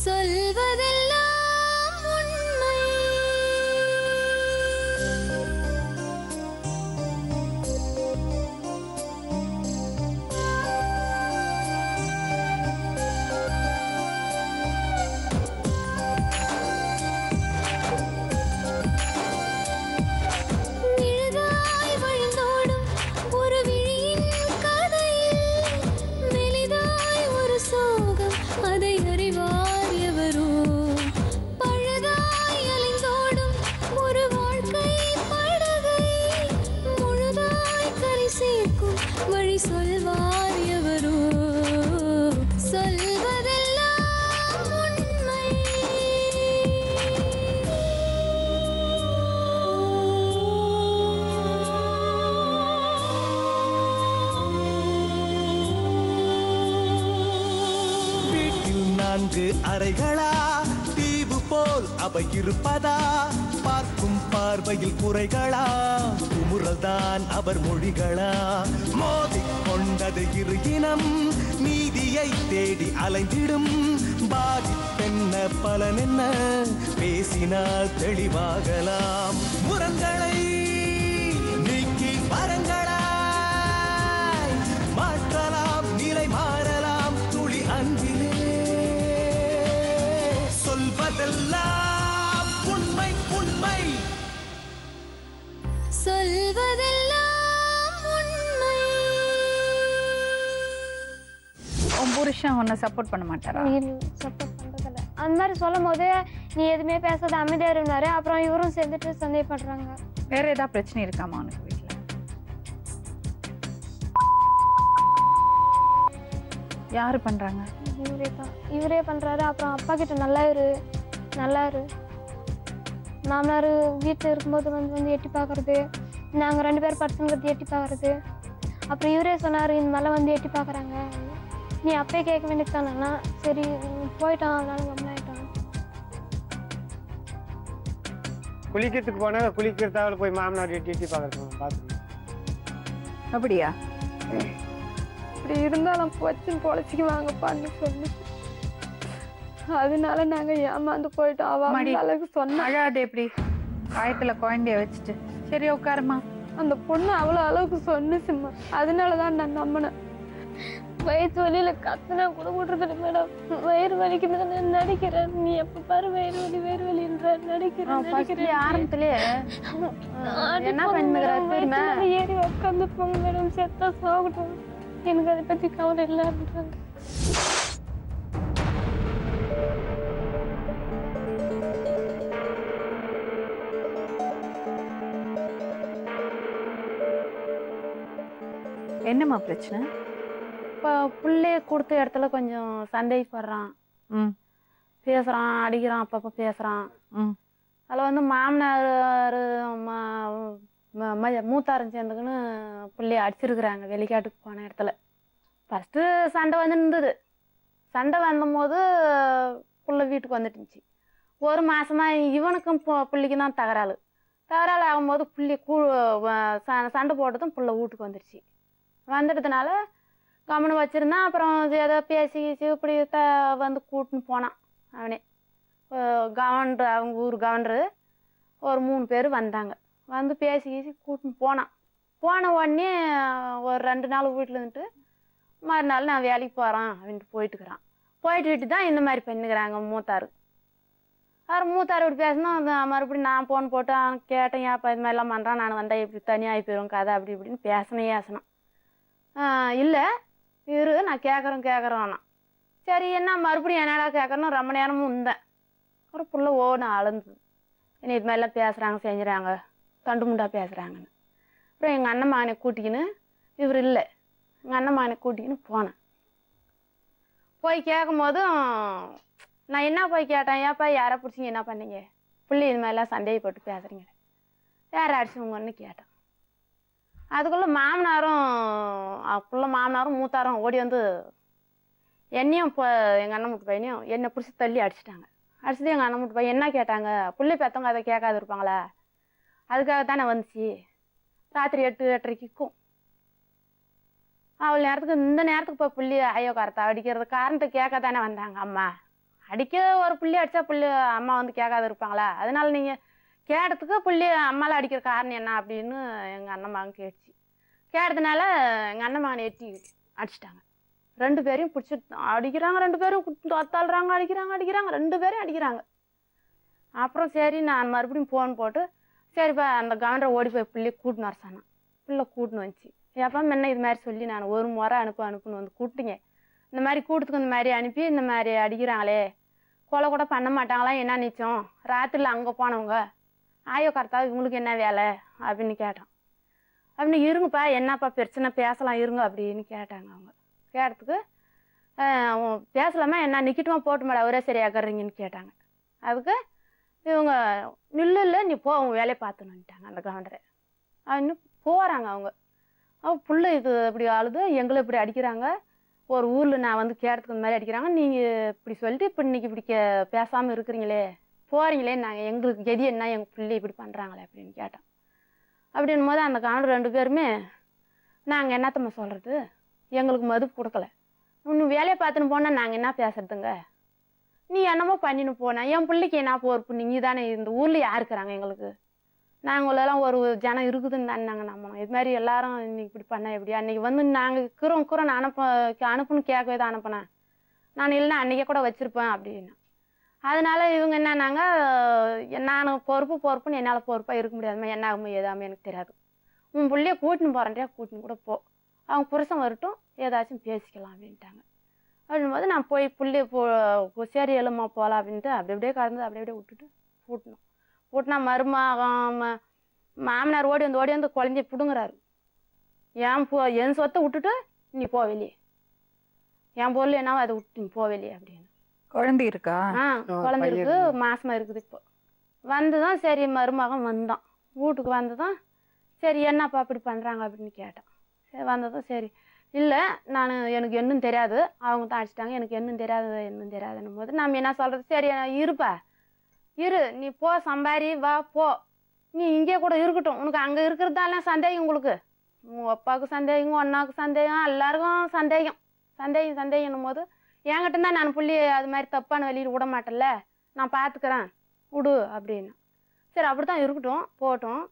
சொல்வதெல்லாம் உண்மை. நிழலாய் வழிந்தோடும் ஒரு விழியின் கதையில் மெலிதாய் ஒரு சோகம், அதை அறிவார் எவரோ. பழுதாய் அலைந்தோடும் ஒரு வாழ்க்கை படகை முழுதாய் கரை சேர்க்கும் வழி சொல்வார் எவரோ. சொல்வதெல்லாம் உண்மை. வீட்டில் 4 அறைகளா, தீவு போல் அவை இருப்பதா? பார்க்கும் பார்வையில் குறைகளா, குமுறல்தான் அவர் மொழிகளா? மோதிக் கொண்டது இரு இனம், நீதியை தேடி அலைந்திடும். பாதிப்பென்ன பலன் என்ன, பேசினால் தெளிவாகலாம். முரண்களை நீக்கி வரங்களாய் மாற்றலாம், நிலை மாறலாம் துளி அன்பிலே. சொல்வதெல்லாம் உண்மை உண்மை. சொல்வதெல்லாம் உண்மை. உன் புருஷன் உன்னை சப்போர்ட் பண்ண மாட்டாரா? சப்போர்ட் பண்றதில்ல. அந்த மாதிரி சொல்லும் போது நீ எதுவுமே பேசாத அமைதியா இருந்தாரு. அப்புறம் இவரும் சேர்ந்துட்டு சந்தேகப்படுறாங்க. வேற ஏதாவது பிரச்சனை இருக்காமா உனக்கு வீட்டுல? யாரு பண்றாங்க? இவரே பண்றாரு. அப்புறம் அப்பா கிட்ட நல்லா இரு. மாமனார் வீட்டில் இருக்கும்போது வந்து எட்டி பார்க்கறது, நாங்கள் 2 பேர் படுத்துங்கிறது எட்டி பார்க்கறது. அப்புறம் இவரே சொன்னார், இந்த மாதிரிலாம் வந்து எட்டி பார்க்குறாங்க, நீ அப்பயே கேட்க வேண்டியதானா? சரி போயிட்டான், அதனால கம்மியாயிட்டான். குளிக்கிறதுக்கு போனா குளிக்கிறதாவில் போய் மாமனார் எட்டி எட்டி பார்க்கறது பார்த்துருக்கேன். அப்படியா? இப்படி இருந்தாலும் போச்சுன்னு பொழைச்சிக்குவாங்கப்பான்னு சொல்லி, அதனால நாங்கள் ஏமாந்து போயிட்டோம். அவள் அளவுக்கு சொன்ன அழாது எப்படி காயத்துல குழந்தைய வச்சுட்டு. சரி உட்காருமா. அந்த பொண்ணு அவ்வளோ அளவுக்கு சொன்னுச்சுமா, அதனாலதான் நான் நம்பினேன். வயிற்று வலியில கத்துனா கூட விடுறதில்ல மேடம். வயிறு வலிக்குன்னு நான் நடிக்கிறேன். நீ எப்ப பாரு வயிறு வலின்ற நடிக்கிறேன். ஆரம்பத்திலேயே என்ன பண்ணுறேன் ஏறி உட்காந்து போங்க மேடம், செத்தா சாகட்டும், எனக்கு அதை பத்தி கவலை இல்லைன்றாங்க. என்னம்மா பிரச்சனை? இப்போ பிள்ளைய கொடுத்த இடத்துல கொஞ்சம் சந்தேகப்படுறான், பேசுகிறான், அடிக்கிறான், அப்பப்போ பேசுகிறான். அதில் வந்து மாமனார் மூத்தாரம் சேர்ந்துக்குன்னு பிள்ளைய அடிச்சிருக்கிறாங்க வெளிக்காட்டுக்கு போன இடத்துல. ஃபஸ்ட்டு சண்டை வந்து இருந்தது. சண்டை வந்தபோது பிள்ளை வீட்டுக்கு வந்துட்டுருந்துச்சு. ஒரு மாதமா இவனுக்கும் பிள்ளைக்கும் தான் தகராறு ஆகும்போது பிள்ளை சண்டை போட்டதும் பிள்ளை வீட்டுக்கு வந்துடுச்சு. வந்துட்டதுனால கம்முன்னு வச்சுருந்தான். அப்புறம் ஏதோ பேசி இப்படி வந்து கூட்டின்னு போனான். அவனே கவர்னர், அவங்க ஊர் கவர்னரு ஒரு 3 பேர் வந்தாங்க. வந்து பேசி கூட்டின்னு போனான். போன உடனே ஒரு 2 நாள் வீட்டில் இருந்துட்டு மறுநாள் நான் வேலைக்கு போகிறேன் அப்படின்ட்டு போயிட்டுக்கிறான். போயிட்டு தான் இந்த மாதிரி பண்ணிக்கிறாங்க மூத்தார். மூத்தார் இப்படி பேசினா மறுபடியும் நான் ஃபோன் போட்டு கேட்டேன், ஏப்பா இது மாதிரிலாம் பண்ணுறான், நான் வந்தால் இப்படி தனியாகி போயிடும் கதை அப்படி இப்படின்னு பேசினேன். இல்லை இரு நான் கேட்குறேன்னா சரி என்ன மறுபடியும் என்னடா கேட்குறேன்னு ரொம்ப நேரமும் இருந்தேன். ஒரு புள்ள ஓன்னு அழுந்தது, என்ன இது மாதிரிலாம் பேசுகிறாங்க செஞ்சுறாங்க தண்டு முண்டா பேசுகிறாங்கன்னு. அப்புறம் எங்கள் அண்ணன் மகனை கூட்டிக்கின்னு, இவர் இல்லை எங்கள் அண்ணன் மகனை கூட்டிக்கின்னு போனேன். போய் கேட்கும் போதும் நான் என்ன போய் கேட்டேன், ஏப்பா யாரை பிடிச்சிங்க என்ன பண்ணீங்க, பிள்ளை இது மாதிரிலாம் சந்தேகப்பட்டு பேசுகிறீங்க, யாரை அடிச்சுங்கன்னு கேட்டேன். அதுக்குள்ளே மாமனாரும் மூத்தாரும் ஓடி வந்து என்னையும் இப்போ எங்கள் அண்ணன் மூட்டு பையனையும் என்னை பிடிச்சி தள்ளி அடிச்சிட்டாங்க. அடிச்சுட்டு எங்கள் அண்ணன் மூட்டு பையன் என்ன கேட்டாங்க, பிள்ளை பெற்றவங்க அதை கேட்காது இருப்பாங்களா, அதுக்காக தானே வந்துச்சு, ராத்திரி 8-8:30க்கும் அவ்வளோ நேரத்துக்கு இந்த நேரத்துக்கு இப்போ பிள்ளை ஐயோ கரத்தை அடிக்கிறது காரணத்தை கேட்க தானே வந்தாங்க அம்மா அடிக்க ஒரு புள்ளி அடித்தா புள்ளி அம்மா வந்து கேட்காத இருப்பாங்களா? அதனால நீங்கள் கேட்டதுக்கு புள்ளி அம்மாவில் அடிக்கிற காரணம் என்ன அப்படின்னு எங்கள் அண்ணன் மகன் கேட்டுச்சு. கேட்டதுனால எங்கள் அண்ணன் மகனை எட்டி அடிச்சிட்டாங்க. 2 பேரையும் பிடிச்சி அடிக்கிறாங்க. 2 பேரும் தள்ளுறாங்க, அடிக்கிறாங்க 2 பேரையும் அடிக்கிறாங்க. அப்புறம் சரி நான் மறுபடியும் ஃபோன் போட்டு சரிப்பா அந்த கவர்னரை ஓடி போய் பிள்ளையை கூட்டின்னு வர சொன்னான். பிள்ளை கூட்டின்னு வந்துச்சு. எப்போ முன்ன இது மாதிரி சொல்லி நான் ஒரு முறை அனுப்புன்னு வந்து கூப்பிட்டுங்க. இந்த மாதிரி கூட்டத்துக்கு இந்த மாதிரி அனுப்பி இந்த மாதிரி அடிக்கிறாங்களே, கொலை கூட பண்ண மாட்டாங்களா என்ன நிச்சயம்? ராத்திரியில் அங்கே போனவங்க ஆயோ கரெக்டா இவங்களுக்கு என்ன வேலை அப்படின்னு கேட்டான். அப்படின்னு இருங்கப்பா என்னப்பா பிரச்சனை பேசலாம் இருங்க அப்படின்னு கேட்டாங்க. அவங்க கேட்டதுக்கு பேசலாமா என்ன நிற்கட்டுமா போட்டு மேடம் ஒரே சரியாக்குறீங்கன்னு கேட்டாங்க. அதுக்கு இவங்க இல்லை நீ போ அவங்க வேலையை பார்த்துன்னுட்டாங்க அந்த கவர்னரை. இன்னும் போகிறாங்க அவங்க. புள்ள இது இப்படி ஆளுது எங்களை இப்படி அடிக்கிறாங்க, ஒரு ஊரில் நான் வந்து கேட்டதுக்கு இந்த மாதிரி அடிக்கிறாங்க, நீங்கள் இப்படி சொல்லிட்டு இப்போ இன்னைக்கு இப்படி பேசாமல் இருக்கிறீங்களே போகிறீங்களே, நாங்கள் எங்களுக்கு கெதி என்ன எங்கள் பிள்ளை இப்படி பண்ணுறாங்களே அப்படின்னு கேட்டோம். அப்படின்னும் போது அந்த கவர்னர் 2 பேருமே நாங்கள் என்னத்தம்மா சொல்கிறது, எங்களுக்கு மதுப்பு கொடுக்கல, இன்னும் வேலையை பார்த்துன்னு போனால் நாங்கள் என்ன பேசுறதுங்க, நீ என்னமோ பண்ணின்னு போனேன் என் பிள்ளைக்கு என்ன பொறுப்பு, நீங்கள் தானே இந்த ஊரில் யார் இருக்கிறாங்க எங்களுக்கு, நாங்களெல்லாம் ஒரு ஜனம் இருக்குதுன்னு தானே நாங்கள் நம்பணும், இது மாதிரி எல்லாரும் இன்னைக்கு இப்படி பண்ண எப்படி, அன்றைக்கி வந்து நாங்கள் இருக்கிறோம் நான் அனுப்புன்னு கேட்கவே தான் அனுப்பினேன், நான் இல்லைன்னா அன்றைக்கே கூட வச்சுருப்பேன் அப்படின்னு. அதனால இவங்க என்னன்னாங்க, நான் பொறுப்புன்னு என்னால் பொறுப்பாக இருக்க முடியாதுமா, என்ன ஆகுமோ ஏதாமே எனக்கு தெரியாது, உன் பிள்ளைய கூட்டின்னு போகிறேன்டியா கூட்டின்னு கூட போ, அவங்க புருஷன் வரட்டும் ஏதாச்சும் பேசிக்கலாம் அப்படின்ட்டாங்க. அப்படின்போது நான் போய் புள்ளைய சரி எழுமா போகலாம் அப்படின்ட்டு அப்படியே கடந்து அப்படியே விட்டுட்டு கூட்டினா மாமனார் ஓடி வந்து குழந்தைய பிடுங்குறாரு. என் சொத்தை விட்டுட்டு நீ போ வெளியே, என் பொருள் என்னவோ அதை விட்டு நீ போ வெளியே அப்படின்னு. குழந்தை இருக்கா? குழந்தை இருக்குது, மாசமா இருக்குது. இப்போ வந்துதான் சரி மருமகன் வந்தான், வீட்டுக்கு வந்துதான் சரி என்னப்பா அப்படி பண்ணுறாங்க அப்படின்னு கேட்டான். சரி வந்ததும் சரி இல்லை எனக்கு என்னன்னு தெரியாது, அவங்க தான் அடிச்சிட்டாங்க, எனக்கு என்னன்னு தெரியாதுன்னும் போது நம்ம என்ன சொல்கிறது, சரி இருப்பா இரு, நீ போ சம்பாரி வா போ, நீ இங்கே கூட இருக்கட்டும், உனக்கு அங்கே இருக்கிறதாலாம் சந்தேகம், உங்களுக்கு உங்கள் அப்பாவுக்கு சந்தேகம், அண்ணாவுக்கு சந்தேகம், எல்லாருக்கும் சந்தேகம்னும் போது என்கிட்ட தான் நான் புள்ளி அது மாதிரி தப்பான வெளியில் விட மாட்டேன்ல, நான் பார்த்துக்கிறேன் விடு அப்படின்னு. சரி அப்படி தான் இருக்கட்டும் போட்டோம்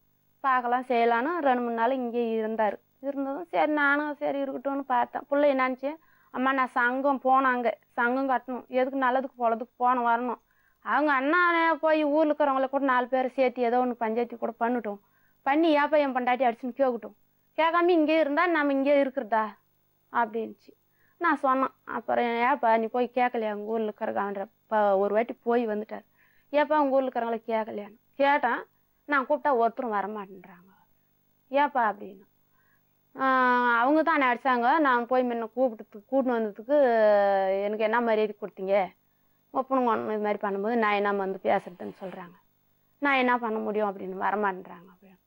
பார்க்கலாம் செய்யலான்னு 2-3 நாள் இங்கே இருந்ததும் சரி நானும் சரி இருக்கட்டும்னு பார்த்தேன். பிள்ளை என்னாச்சு, அம்மா நான் சங்கம் சங்கம் கட்டணும், எதுக்கு நல்லதுக்கு போகிறதுக்கு வரணும், அவங்க அண்ணானே போய் ஊரில் இருக்கிறவங்கள கூட 4 பேரை சேர்த்து ஏதோ ஒன்று பஞ்சாயத்து கூட பண்ணி ஏப்பா என் பண்டாட்டி அடிச்சுன்னு கேட்கட்டும், கேட்காம இங்கே இருந்தால் நம்ம இங்கே இருக்கிறதா அப்படின்ச்சு. நான் சொன்னேன். அப்புறம் ஏப்பா நீ போய் கேட்கலையா உங்கள் ஊரில் இருக்கிற கவர்னர் ஒரு வாட்டி போய் வந்துட்டார், ஏப்பா உங்கள் ஊரில் இருக்கிறவங்கள கேட்கலையான்னு கேட்டேன். நான் கூப்பிட்டா ஒருத்தரும் வரமாட்டேன்றாங்க, ஏப்பா அப்படின்னு. அவங்க தான் அடித்தாங்க, நான் போய் முன்ன கூட்டின்னு வந்ததுக்கு எனக்கு என்ன மரியாதை கொடுத்தீங்க, ஒப்பனுங்க ஒன்று இது மாதிரி பண்ணும்போது நான் என்ன வந்து பேசுறதுன்னு சொல்கிறாங்க, நான் என்ன பண்ண முடியும் அப்படின்னு வரமாட்டேன்றாங்க. அப்படின்னு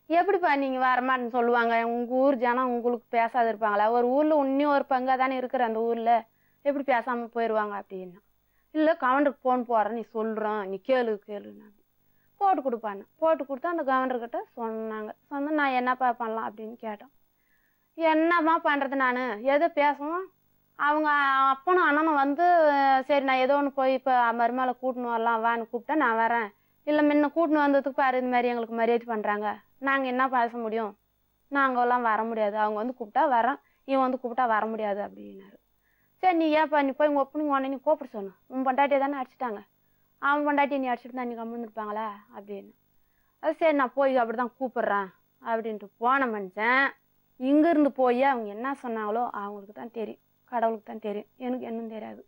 எப்படிப்பா நீங்கள் வரமாட்டேன்னு சொல்லுவாங்க, உங்கள் ஊர் ஜனம் உங்களுக்கு பேசாத இருப்பாங்களா, ஒரு ஊரில் இன்னும் ஒரு பங்காக தானே இருக்கிற அந்த ஊரில் எப்படி பேசாமல் போயிடுவாங்க அப்படின்னா, இல்லை கவர்னருக்கு ஃபோன் போடுறேன் நீ சொல்கிறேன் நீ கேளுன்னு போட்டு கொடுத்தா அந்த கவர்னர்கிட்ட சொன்னாங்க. நான் என்னப்பா பண்ணலாம் அப்படின்னு கேட்டோம். என்னம்மா பண்ணுறது, நான் எதோ பேசணும், அவங்க அப்பனும் அண்ணனும் வந்து சரி நான் ஏதோ ஒன்று போய் இப்போ மருமகளை கூட்டின்னு வரலாம் வான்னு கூப்பிட்டா நான் வரேன், இல்லை முன்ன கூட்டின்னு வந்ததுக்கு பாரு இது மாதிரி எங்களுக்கு மரியாதை பண்ணுறாங்க, நாங்கள் என்ன பேச முடியும், நாங்கள்லாம் வர முடியாது, அவங்க வந்து கூப்பிட்டா வரேன், இவன் வந்து கூப்பிட்டா வர முடியாது அப்படின்னாரு. சரி நீ ஏப்பா நீ போய் உங்கள் ஒப்பனுங்க உடனே நீ கூப்பிட சொன்னேன், உன் பொண்டாட்டியை தானே அடிச்சிட்டாங்க, அவன் பொண்டாட்டி நீ அடிச்சுட்டு தான் நீ கம்முன்னுருப்பாங்களா அப்படின்னு. அது சரி நான் போய் அப்படி தான் கூப்பிட்றேன் அப்படின்ட்டு போன மனுஷன் இங்கேருந்து போய் அவங்க என்ன சொன்னாங்களோ அவங்களுக்கு தான் தெரியும், கடவுளுக்கு தான் தெரியும், எனக்கு என்னன்னு தெரியாது.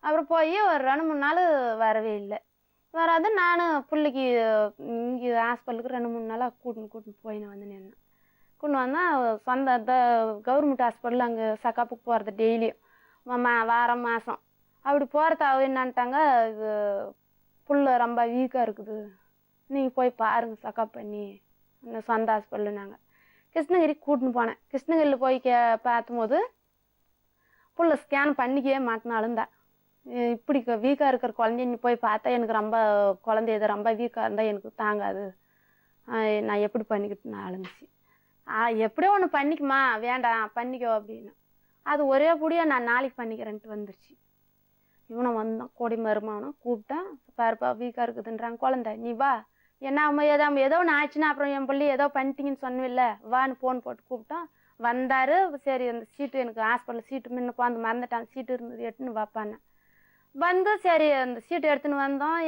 அப்புறம் போய் ஒரு 2-3 நாள் வரவே இல்லை. வராது நான் பிள்ளைக்கு இங்கே ஹாஸ்பிட்டலுக்கு 2-3 நாளாக கூட்டின்னு போய் நான் வந்து நின்னேன். கூட்டின்னு வந்தால் சொந்த கவர்மெண்ட் ஹாஸ்பிட்டலில் அங்கே செக்கப்புக்கு போகிறது டெய்லியும் வாரம் மாதம் அப்படி போகிறத என்னன்ட்டாங்க, இது புள்ள ரொம்ப வீக்காக இருக்குது, நீங்கள் போய் பாருங்கள் செக்கப் பண்ணி சொந்த ஹாஸ்பிட்டலில். நாங்கள் கிருஷ்ணகிரிக்கு கூட்டின்னு போனேன். கிருஷ்ணகிரியில் போய் பார்த்தும்போது புள்ள ஸ்கேன் பண்ணிக்கவே மாட்டினாலும் தான், இப்படி வீக்காக இருக்கிற குழந்தைய நீ போய் பார்த்தா எனக்கு ரொம்ப குழந்தை எது ரொம்ப வீக்காக இருந்தால் எனக்கு தாங்காது, நான் எப்படி பண்ணிக்கிட்டுன்னு ஆளுந்துச்சு. எப்படியோ ஒன்று பண்ணிக்குமா வேண்டாம் பண்ணிக்கோ அப்படின்னு. அது ஒரே புடியாக நான் நாளைக்கு பண்ணிக்கிறேன்ட்டு வந்துருச்சு. இவனை வந்தான் கோடி மருமாவனும் கூப்பிட்டான், பாருப்பா வீக்காக இருக்குதுன்றாங்க குழந்தை, நீ வா, என்ன அம்மா ஏதோ ஒன்று ஆச்சுன்னா அப்புறம் என் பிள்ளை ஏதோ பண்ணிட்டீங்கன்னு சொன்னவில்ல, வான்னு ஃபோன் போட்டு கூப்பிட்டான். வந்தார். சரி அந்த சீட்டு எனக்கு ஹாஸ்பிட்டல் சீட்டு முன்ன அந்த மறந்துட்டான், சீட்டு இருந்தது எடுத்துன்னு வாப்பான்னு வந்து சரி அந்த சீட்டு எடுத்துன்னு வந்தோம்.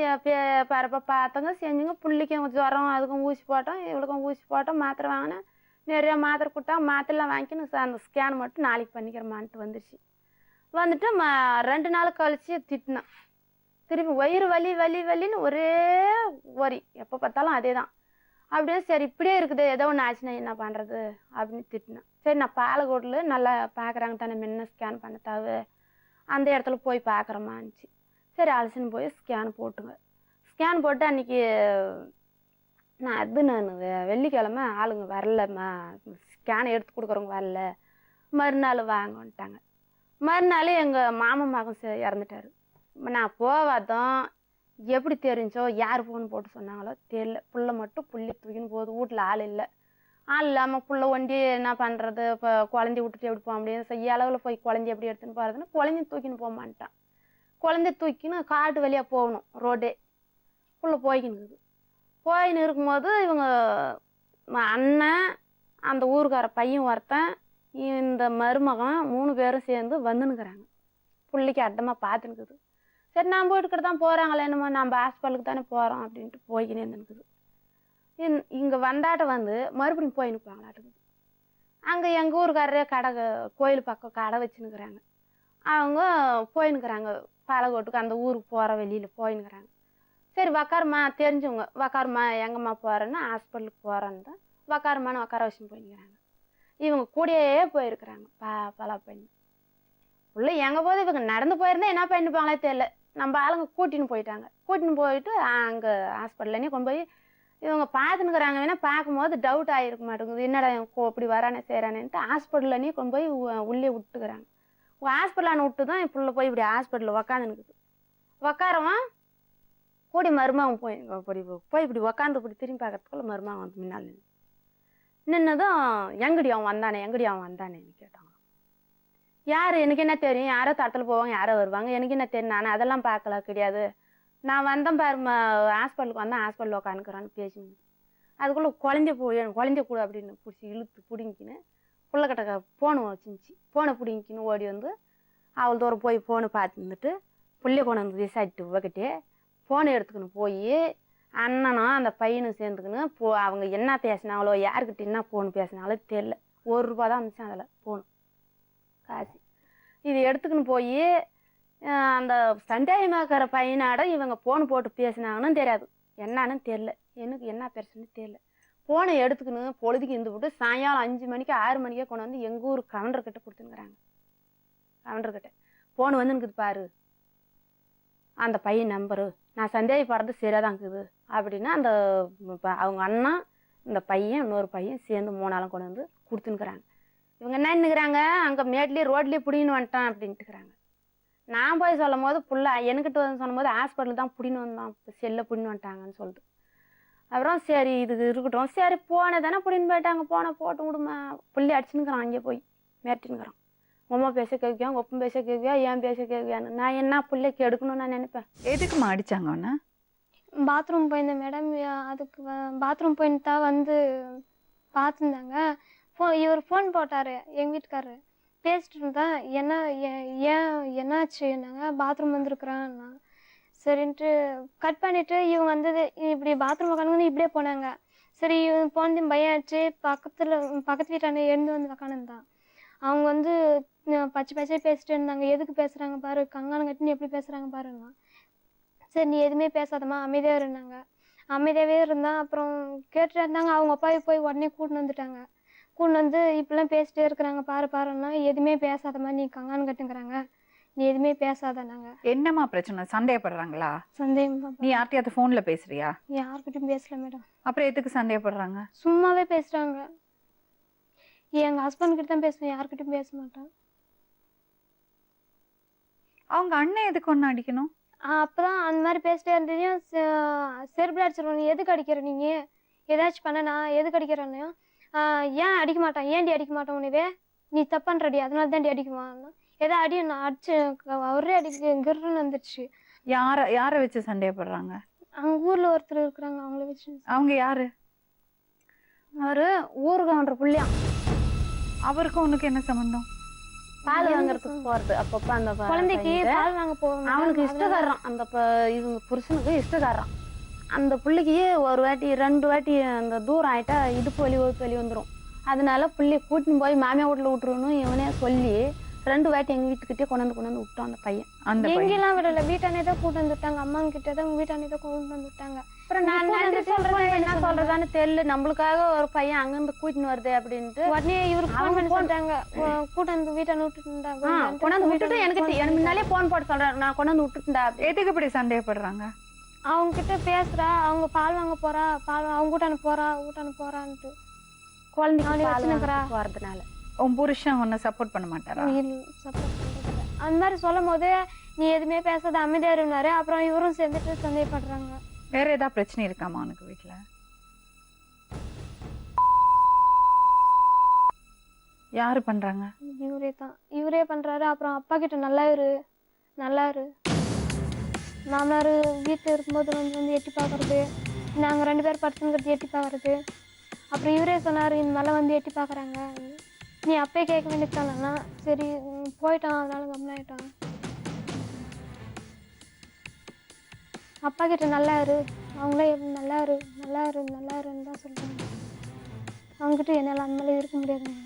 பாருப்பா பார்த்தோங்க, செஞ்சுங்க. பிள்ளைக்கும் ஜுரம், அதுக்கும் ஊசி போட்டோம், இவளுக்கும் ஊசி போட்டோம், மாத்திரை வாங்கினேன். நிறையா மாத்திரை கொடுத்தா மாத்திரைலாம் வாங்கிக்கின்னு அந்த ஸ்கேன் மட்டும் நாளைக்கு பண்ணிக்கிறமான்ட்டு வந்துடுச்சு. வந்துட்டு 2 நாள் கழிச்சு திட்டினேன். திருப்பி வயிறு வலி வலி வலின்னு ஒரே வரி, எப்போ பார்த்தாலும் அதே தான். அப்படியே சரி இப்படியே இருக்குது, ஏதோ ஒன்று ஆச்சுன்னா என்ன பண்ணுறது அப்படின்னு திட்டினேன். சரி நான் பாலக்கோட்டில் நல்லா பார்க்குறாங்க தானே, முன்ன ஸ்கேன் பண்ணத்தாவு அந்த இடத்துல போய் பார்க்குறமான்னுச்சு. சரி அலசின்னு போய் ஸ்கேன் போட்டுங்க. ஸ்கேன் போட்டு அன்றைக்கி நான் வெள்ளிக்கிழமை ஆளுங்க வரலம்மா, ஸ்கேன் எடுத்து கொடுக்குறவங்க வரல, மறுநாள் வாங்கன்ட்டாங்க. மறுநாள் எங்கள் மாமன் மகன் இறந்துட்டார். நான் போவாதான் எப்படி தெரிஞ்சோ, யார் ஃபோன் போட்டு சொன்னாங்களோ தெரியல. புள்ள மட்டும் புள்ளி தூக்கின்னு போகுது, வீட்டில் ஆள் இல்லை. ஆள் இல்லாமல் புள்ள ஒண்டி என்ன பண்ணுறது, இப்போ குழந்தைய விட்டுட்டு எப்படி போக முடியும், செய்ய அளவில் போய் குழந்தைய எப்படி எடுத்துன்னு போகிறதுன்னு குழந்தைய தூக்கின்னு போக மாட்டான். குழந்தைய தூக்கின்னு காட்டு வழியாக போகணும், ரோடே புள்ள போய்க்கின்னு போயின்னு இருக்கும்போது இவங்க அண்ணன், அந்த ஊருக்கார பையன் ஒருத்தன், இந்த மருமகன் 3 பேரும் சேர்ந்து வந்துன்னுக்குறாங்க. பிள்ளைக்கு அட்டமாக பார்த்துன்னுக்குது. சரி நான் போயிட்டுக்கிட்டு தான் போகிறாங்களே, என்னமோ நம்ம ஹாஸ்பிட்டலுக்கு தானே போகிறோம் அப்படின்ட்டு போய்க்கினே இருந்துக்குது. இங்கே வந்தாட்ட வந்து மறுபடியும் போயின்னுப்பாங்களாட்டுக்குது. அங்கே எங்கள் ஊருக்காரரே கடை, கோயில் பக்கம் கடை வச்சுன்னுக்குறாங்க. அவங்க போயின்னுக்குறாங்க பாலக்கோட்டுக்கு, அந்த ஊருக்கு போகிற வெளியில் போயின்னுக்குறாங்க. சரி உக்காருமா, தெரிஞ்சவங்க, உக்காருமா எங்கம்மா போகிறேன்னா ஹாஸ்பிட்டலுக்கு போகிறேன்னு தான் உக்காருமான்னு உக்கார வச்சுன்னு போயின்னுக்குறாங்க. இவங்க கூடயே போயிருக்கிறாங்க பலா பண்ணி. உள்ள எங்கே போது இவங்க நடந்து போயிருந்தா என்ன பண்ணிப்பாங்களே தெரியல. நம்ம ஆளுங்க கூட்டின்னு போயிட்டாங்க. கூட்டின்னு போயிட்டு அங்கே ஹாஸ்பிட்டல்லேயே கொண்டு போய் இவங்க பார்த்துன்னுக்குறாங்க. வேணா பார்க்கும்போது டவுட் ஆகிருக்க மாட்டேங்குது, என்னடா இப்படி வரானே செய்கிறானேன்ட்டு ஹாஸ்பிட்டல்லேயே கொண்டு போய் உள்ளே விட்டுக்கிறாங்க. ஹாஸ்பிட்டலான விட்டு தான் இப்போ போய் இப்படி ஹாஸ்பிட்டலில் உக்காந்துனுக்குது. உக்காரவன் கூடி மருமகன் போய் இப்படி உக்காந்து இப்படி திரும்பி பார்க்கறதுக்குள்ள மருமகன் வந்து முன்னால் நின்னதும் எங்கடி அவன் வந்தானேன்னு கேட்டாங்க. யார், எனக்கு என்ன தெரியும், யாரோ தரத்தில் போவாங்க, யாரோ வருவாங்க, எனக்கு என்ன தெரியும், நான் அதெல்லாம் பார்க்கல கிடையாது. நான் வந்தேன் பாரு, ஹாஸ்பிட்டலுக்கு வந்தேன், ஹாஸ்பிட்டலில் உட்காந்துக்கிறான்னு பேசிங்க. அதுக்குள்ளே குழந்தைய கூட அப்படின்னு பிடிச்சி இழுத்து பிடிங்கின்னு புள்ளக்கிட்ட ஃபோனு வச்சுருந்துச்சு. ஃபோனை பிடிங்கின்னு ஓடி வந்து அவள் தூரம் போய் ஃபோனை பார்த்துருந்துட்டு புள்ளைய கொண்டு வந்து விசாரிட்டு உவக்கிட்டே ஃபோனை எடுத்துக்கின்னு போய் அண்ணனும் அந்த பையனும் சேர்ந்துக்கின்னு அவங்க என்ன பேசினாங்களோ, யாருக்கிட்ட என்ன ஃபோன் பேசினாங்களோ தெரியல. 1 ரூபா தான் இருந்துச்சு அதில் ஃபோனு காசு. இது எடுத்துக்கின்னு போய் அந்த சந்தேகமாக்கிற பையனாட இவங்க ஃபோன் போட்டு பேசினாங்கன்னு தெரியாது, என்னான்னு தெரில, எனக்கு என்ன பேசுன்னு தெரில. ஃபோனை எடுத்துக்கின்னு பொழுதுக்கு இருந்து விட்டு சாயங்காலம் 5 மணிக்கு 6 மணிக்கே கொண்டு வந்து எங்கள் ஊர் கவுண்டர்கிட்ட கொடுத்துருக்குறாங்க. கவுண்டர்கிட்ட ஃபோன் வந்துன்னுக்குது பாரு, அந்த பையன் நம்பரு, நான் சந்தேகப்படுறது சரியாக தான் இருக்குது அப்படின்னா அந்த அவங்க அண்ணா, இந்த பையன், இன்னொரு பையன் சேர்ந்து 3 ஆளும் கொண்டு வந்து கொடுத்துன்னுக்குறாங்க. இவங்க என்ன நின்றுக்கிறாங்க, அங்கே மேட்லேயே ரோட்லேயே பிடின்னு வந்துட்டான் அப்படின்ட்டுக்கிறாங்க. நான் போய் சொல்லும் போது புள்ள என்கிட்ட வந்து சொல்லும் போது ஹாஸ்பிட்டல் தான் பிடின்னு வந்தான், செல்லை பிடின்னு வந்துட்டாங்கன்னு சொல்லிட்டு. அப்புறம் சரி இது இருக்கட்டும், சரி போனே தானே பிடின்னு போயிட்டாங்க, போட்டு விடுமா, புள்ளி அடிச்சுன்னுக்குறான். அங்கே போய் மிரட்டின்னுக்குறான். உம்மா பேச கேட்குவியா, உங்க ஒப்பம் பேச கேட்குவியா, ஏன் பேச கேட்குவியான்னு. நான் என்ன பிள்ளைக்கு எடுக்கணும்னு நான் நினைப்பேன். எதுக்குமா அடிச்சாங்க அவனை? பாத்ரூம் போயிருந்தேன் மேடம். அதுக்கு பாத்ரூம் போயிட்டு தான் வந்து பார்த்துருந்தாங்க. இவர் ஃபோன் போட்டார் எங்கள் வீட்டுக்காரரு. பேசிட்டு இருந்தா என்னாச்சுன்னாங்க. பாத்ரூம் வந்துருக்குறான்னா சரின்ட்டு கட் பண்ணிவிட்டு இவங்க வந்தது இப்படி பாத்ரூம் உட்காந்து இப்படியே போனாங்க. சரி இவன் போனது பயம் ஆச்சு. பக்கத்து வீட்டாண்ட எழுந்து வந்து உக்காந்துருந்தான். அவங்க வந்து பச்சை பேசிட்டு இருந்தாங்க. எதுக்கு பேசுகிறாங்க பாரு, கங்கானம் கட்டின்னு எப்படி பேசுகிறாங்க பாருன்னா. சரி நீ எதுவுமே பேசாதம்மா, அமைதியாக இருந்தாங்க. அமைதியாகவே இருந்தான். அப்புறம் கேட்டுட்டு இருந்தாங்க. அவங்க அப்பாவை போய் உடனே கூட்டின்னு வந்துட்டாங்க. கூட்டின்னு வந்து இப்படிலாம் பேசிட்டே இருக்கிறாங்க பாருன்னா, எதுவுமே பேசாதம்மா, நீ கங்கானம் கட்டுங்கிறாங்க, நீ எதுவுமே பேசாதானாங்க. என்னம்மா பிரச்சனை, சந்தேகப்படுறாங்களா? சந்தேகம். நீ யார்கிட்டயாவது ஃபோன்ல பேசுறியா? யார்கிட்டையும் பேசல மேடம். அப்புறம் எதுக்கு சந்தேகப்படுறாங்க? சும்மாவே பேசுகிறாங்க. எங்கள் ஹஸ்பண்ட் கிட்ட தான் பேசுவேன், யார்கிட்டையும் பேச மாட்டேன். அவங்க அண்ணன் எதுக்கு ஒன்று அடிக்கணும்? அப்போதான் அந்த மாதிரி பேசிட்டே இருந்ததையும் செருப்பில் அடிச்சிருவோம். நீ எதுக்கு அடிக்கிற, நீங்கள் ஏதாச்சும் பண்ணனா எதுக்கு அடிக்கிறேன்னு. ஏன் அடிக்க மாட்டான், ஏன்டி அடிக்க மாட்டான், உனவே நீ தப்பான்றடி, அதனால தான் அடிக்குவான். ஏதோ அடி நான் அடிச்சு அவரே அடி கிருன்னு வந்துடுச்சு. யார வச்சு சந்தேகப்படுறாங்க? அவங்க ஊர்ல ஒருத்தர் இருக்கிறாங்க, அவங்கள வச்சு. அவங்க யாரு? அவரு ஊருக்கு அவன்ற புள்ளியாம். அவருக்கும் உனக்கு என்ன சம்பந்தம்? பால் வாங்குறதுக்கு போறது அப்பப்ப அந்த குழந்தைக்கு பால் வாங்க போவாங்க. அவனுக்கு இஷ்டக்காரன் அந்த இவங்க புருஷனுக்கு இஷ்டக்காரன். அந்த புள்ளைக்கு ஒரு வாட்டி 2 வாட்டி அந்த தூரம் ஆயிட்டா இடுப்பு வலி ஒழுப்பு வலி வந்துடும். அதனால புள்ளைய கூட்டின்னு போய் மாமியா வீட்டுல விட்டுருணும் இவனே சொல்லி 2 வாட்டி எங்க வீட்டுக்கிட்டே கொண்டாந்து விட்டான் அந்த பையன். எங்கெல்லாம் விடல, வீட்டானே தான் கூட்டு வந்துட்டாங்க. அம்மா கிட்ட தான் வீட்டானே தான் கொண்டு வந்துட்டாங்க. அப்புறம் நான் நன்றி சொல்றேன், என்ன சொல்றதான்னு தெரியல. நம்மளுக்காக ஒரு பையன் அங்கிருந்து கூட்டின்னு வருது அப்படின்ட்டு உடனே இவருக்கு ஃபோன் பண்ணி சொல்லிட்டாங்க, கூட்டு வந்து வீட்டான விட்டுட்டு இருந்தாங்க. கொண்டாந்து விட்டுட்டு எனக்கு முன்னாலே போன் போட்டு சொல்றேன், நான் கொண்டாந்து விட்டுட்டா. எதுக்கு இப்படி சந்தேகப்படுறாங்க? அவங்க கிட்ட பேசுறா, அவங்க பால் வாங்க போறா, அவங்க கூட்டான போறான்ட்டு குழந்தைங்க போறதுனால உன் புருஷன் உன்னை சப்போர்ட் பண்ண மாட்டாரா? சப்போர்ட் பண்றது அந்த மாதிரி சொல்லும் போது நீ எதுவுமே பேசாத அமைதியா இருந்தாரு. அப்புறம் இவரும் சேர்ந்துட்டு சந்தேகப்படுறாங்க. வேற ஏதாவது பிரச்சனை இருக்காமா உனக்கு வீட்டுல? யாரு பண்றாங்க? இவரே பண்றாரு. அப்புறம் அப்பா கிட்ட நல்லா இரு மாமனார் வீட்டில் இருக்கும்போது வந்து எட்டி பார்க்கறது, நாங்கள் 2 பேர் படுத்துங்கிறது எட்டி பார்க்கறது. அப்புறம் இவரே சொன்னார், இந்த மேலே வந்து எட்டி பார்க்குறாங்க, நீ அப்பயே கேட்க வேண்டியதானா? சரி போயிட்டான், அதனால கம்மியாயிட்டான். அப்பா கிட்ட நல்லா இரு, அவங்களே நல்லா இருன்னு தான் சொல்கிறாங்க. அவங்ககிட்ட என்னால் அந்த மாதிரி இருக்க முடியாதுங்க.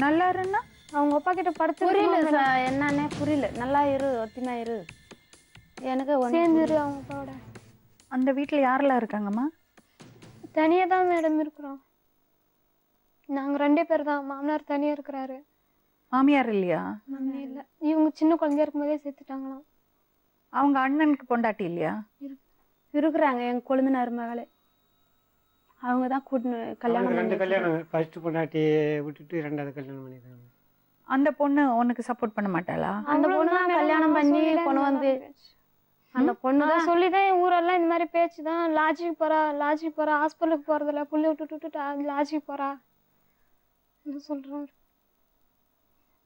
நல்லா இருன்னா அவங்க அப்பா கிட்ட படுத்து புரியல, என்னன்னே புரியல. நல்லா இரு, ஒத்திமா இரு, எனக்கு சேர்ந்து இரு அவங்க அப்பாவோட. அந்த வீட்டில் யாரெல்லாம் இருக்காங்கம்மா? தனியாக தான் மேடம் இருக்கிறோம். நாங்கள் 2 பேர் தான். மாமனார் தனியாக இருக்கிறாரு. மாமியார் இல்லையா? மாமியார் இல்லை. இவங்க சின்ன குழந்தையா இருக்கும்போதே சேர்த்துட்டாங்களாம். அவங்க அண்ணனுக்கு பொண்டாட்டி இல்லையா? இருக்கிறாங்க, எங்க கொழுந்தனார் மகளே. அவங்க தான் கூட்டின்னு கல்யாணம் 2 கல்யாணம். ஃபர்ஸ்ட் பொண்டாட்டி விட்டுட்டு 2வது கல்யாணம் பண்ணிருக்காங்க. அந்த பொண்ணு உனக்கு சப்போர்ட் பண்ண மாட்டாளா? அந்த பொண்ணு தான் கல்யாணம் பண்ணி கொண்டு வந்து அந்த பொண்ணு தான் சொல்லிதான் என் ஊரெல்லாம் இந்த மாதிரி பேச்சு தான். லாட்ஜுக்கு போறா, ஹாஸ்பிட்டலுக்கு போறதில்ல, புள்ளி விட்டுட்டு லாட்ஜுக்கு போறா சொல்றோம்.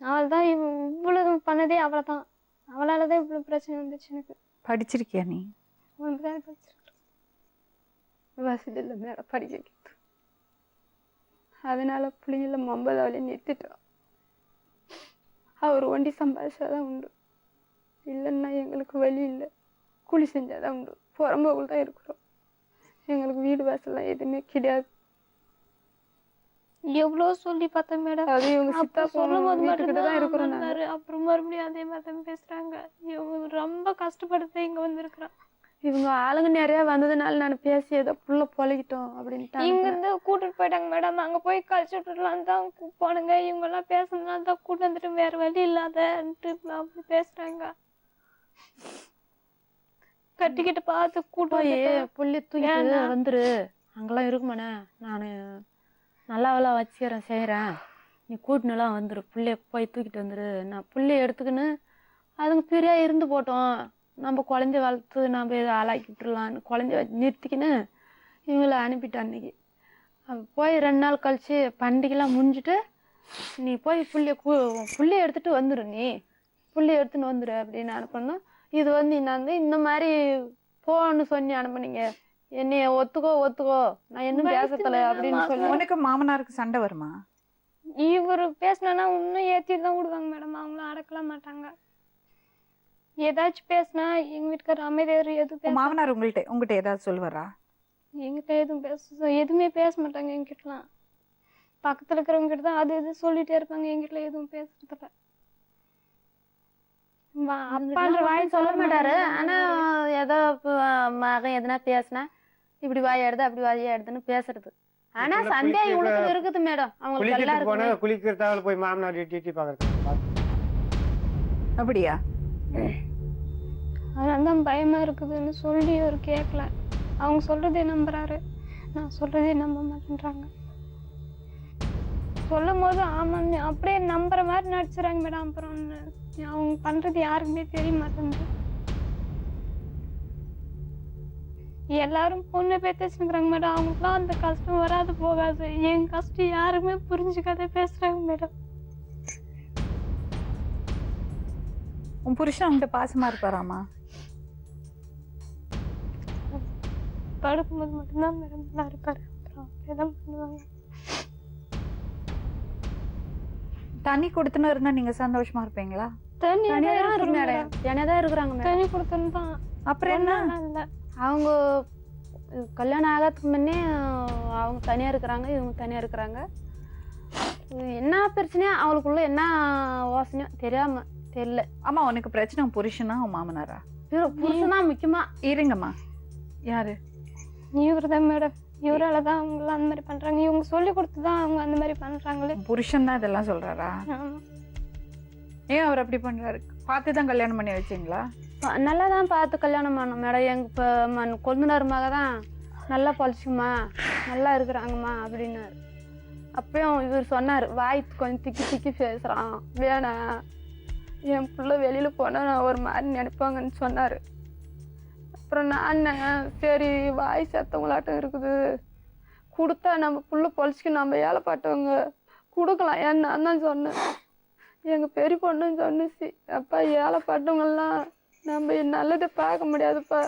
அவள் தான் இவ்வளவு பண்ணதே அவளைதான். அவளால தான் இவ்வளவு பிரச்சனை வந்துச்சு எனக்கு. படிச்சிருக்கியா நீ? வசதி இல்லை மேடம் படிக்க வைக்கிறது. அதனால பிள்ளைங்கள 9ஆவதுல நிறுத்திட்டோம். அவர் ஒண்டி சம்பாதிச்சாதான் உண்டு, இல்லைன்னா எங்களுக்கு வழி இல்லை. கூலி செஞ்சாதான் உண்டு. புறம்போக்குள் தான் இருக்கிறோம். எங்களுக்கு வீடு வாசல்லாம் எதுவுமே கிடையாது. எவ்வளோ சொல்லி பார்த்தேன் மேடம். அது இவங்க சித்தா சொல்லும் போது தான் இருக்கிறோம். அப்புறம் மறுபடியும் அதே மாதிரி தான் பேசுறாங்க. இவங்க ரொம்ப கஷ்டப்படுத்த இங்க வந்திருக்கிறான். இவங்க ஆளுங்க நிறைய வந்ததுனால நான் பேசி ஏதோ புள்ள பொழைக்கிட்டோம் அப்படின்ட்டு இங்க இருந்து கூட்டிட்டு போயிட்டாங்க மேடம். அங்க போய் கழிச்சு விட்டுலாம் தான் போனுங்க. இவங்க எல்லாம் பேசுறதுனால தான் கூட்டு வந்துட்டு வேற வழி இல்லாதன்ட்டு அப்படி பேசுறாங்க. கட்டிக்கிட்டு பார்த்து கூட்டு போய் புள்ளி தூக்கிட்டு வந்துரு, அங்கெல்லாம் இருக்குமாண்ணே, நான் நல்லாவெல்லாம் வச்சுக்கிறேன் செய்கிறேன், நீ கூட்டினெல்லாம் வந்துரு, புள்ளைய போய் தூக்கிட்டு வந்துரு. நான் புள்ளைய எடுத்துக்கின்னு அதுங்க பிரியா இருந்து போட்டோம், நம்ம குழந்தைய வளர்த்து நம்ம இதை ஆளாக்கி விட்டுடலான்னு குழந்தைய நிறுத்திக்கின்னு இவங்கள அனுப்பிட்டேன். அன்னைக்கு போய் 2 நாள் கழிச்சு பண்டிகைலாம் முடிஞ்சுட்டு நீ போய் புள்ளைய எடுத்துட்டு வந்துரு, நீ புள்ளைய எடுத்துன்னு வந்துரு அப்படின்னு அனுப்பணும். இது வந்து நான் இந்த மாதிரி போன்னு சொல்லி அனுப்புனீங்க, என்னைய ஒத்துக்கோ நான் இன்னும் பேசத்தல அப்படின்னு சொல்லி. உனக்கு மாமனாருக்கு சண்டை வருமா? இவரு பேசினா இன்னும் ஏற்றிட்டு தான் விடுவாங்க மேடம். அவங்களும் அடக்கலாம் மாட்டாங்க. ஏதாச்சும் பேசினா எங்க வீட்டுக்கார அமைதியார் எதுவும் மாமனார் உங்கள்கிட்ட ஏதாவது சொல்லுவாரா? எங்கிட்ட எதுவுமே பேச மாட்டாங்க. எங்கிட்டலாம் பக்கத்துல இருக்கிறவங்க கிட்ட தான் அது இது சொல்லிட்டே இருப்பாங்க. எங்கிட்ட எதுவும் பேசுறதில்ல. அப்பான்ற வாய் சொல்ல மாட்டாரு. ஆனா ஏதோ மகன் எதுனா பேசினா இப்படி வாய் எடுது அப்படி வாய் எடுதுன்னு பேசுறது. ஆனா சந்தேகம் இவனுக்கு இருக்குது மேடம். அவங்களுக்கு எல்லாரும் குளிக்கிறதாவில் போய் மாமனார் எட்டி பாக்குறது. அப்படியா? அதனாலதான் பயமா இருக்குதுன்னு சொல்லி அவர் கேட்கல. அவங்க சொல்றதே நம்புறாரு, நான் சொல்றதே நம்ப மாட்டேன்றாங்க. சொல்லும் போது ஆமான்னு அப்படியே நம்புற மாதிரி நடிச்சுறாங்க மேடம். அப்புறம் அவங்க பண்றது யாருக்குமே தெரிய மாட்டேங்குது. எல்லாரும் பொண்ணு பேசிக்கிறாங்க மேடம். அவங்களுக்குலாம் அந்த கஷ்டம் வராது போகாது. என் கஷ்டம் யாருமே புரிஞ்சுக்காத பேசுறாங்க மேடம். உன் புருஷன் உன்கிட்ட பாசமா இருப்பாராமா? படுக்கும்போது மட்டும்தான் மேடம் நல்லா இருப்பாரு. அப்புறம் அப்படியேதான் பண்ணுவாங்க. தண்ணி கொடுத்துன்னு இருந்தா நீங்க சந்தோஷமா இருப்பீங்களா? தனியாக தான் இருக்கு இருக்கிறோம் மேடம். மேடம். தனியாக தான் இருக்கிறாங்க மேடம். தண்ணி கொடுத்துன்னு தான். அப்புறம் என்ன? ஒண்ணும் இல்ல. அவங்க கல்யாணம் ஆகாததுக்கு முன்னே அவங்க தனியாக இருக்கிறாங்க, இவங்க தனியாக இருக்கிறாங்க. என்ன பிரச்சனையா அவளுக்குள்ள என்ன யோசனையோ தெரியல. ஆமா, உனக்கு பிரச்சனை உன் புருஷனா உன் மாமனாரா? புருஷன் தான் முக்கியமா. இருங்கம்மா. யாரு? இவரு தான் மேடம். இவரால தான் அவங்க அந்த மாதிரி பண்றாங்க. இவங்க சொல்லி கொடுத்து தான் அவங்க அந்த மாதிரி பண்றாங்களே. உன் புருஷன் தான் இதெல்லாம் சொல்றாரா? ஆமா. ஏன் அவர் அப்படி பண்றாரு? பார்த்து தான் கல்யாணம் பண்ணி வச்சீங்களா? நல்லா தான் பார்த்து கல்யாணம் பண்ணோம் மேடம். எங்கள் இப்போ கொழுந்தனார் மக தான் நல்லா பொழைச்சிக்குமா, நல்லா இருக்கிறாங்கம்மா அப்படின்னாரு. அப்பயும் இவர் சொன்னார், வாய் கொஞ்சம் திக்கி திக்கி பேசுகிறான், வேணாம் என் பிள்ளை வெளியில் போனால் நான் ஒரு மாதிரி நினைப்பாங்கன்னு சொன்னார். அப்புறம் நான் சரி வாய் செத்தவங்களாட்டம் இருக்குது, கொடுத்தா நம்ம புள்ள பொழைச்சிக்கு நம்ம ஏழைப்பட்டவங்க கொடுக்கலாம் ஏன்னு நான் தான் சொன்னேன். எங்கள் பெரிய பொண்ணுன்னு சொன்னிச்சு, அப்பா ஏழைப்பட்டவங்கெல்லாம் நம்ம நல்லதை பார்க்க முடியாதுப்பா,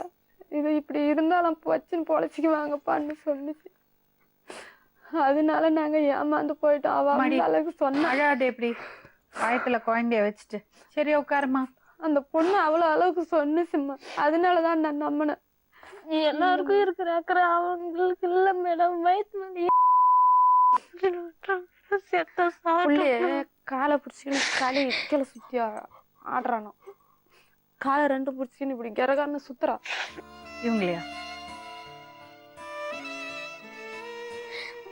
இது இப்படி இருந்தாலும் வச்சுன்னு பொழைச்சிக்குவாங்கப்பான்னு சொன்னிச்சு. அதனால நாங்கள் ஏமாந்து போயிட்டோம். அவ அந்த அளவுக்கு சொன்னா. அழாது எப்படி காயத்துல குழந்தைய வச்சுட்டு. சரி உட்காருமா. அந்த பொண்ணு அவ்வளோ அளவுக்கு சொன்னுச்சும்மா. அதனாலதான் நான் நம்பினேன். எல்லாருக்கும் இருக்கிற அக்கறை அவங்களுக்கு இல்லை மேடம். வயிற்று வலி காலை பிடிச்சிக்கின்னு காலை கீழே சுத்தி ஆடுறானோ, காலை ரெண்டு பிடிச்சிக்கின்னு இப்படி கிரகான்னு சுத்துறா. இவங்களையா?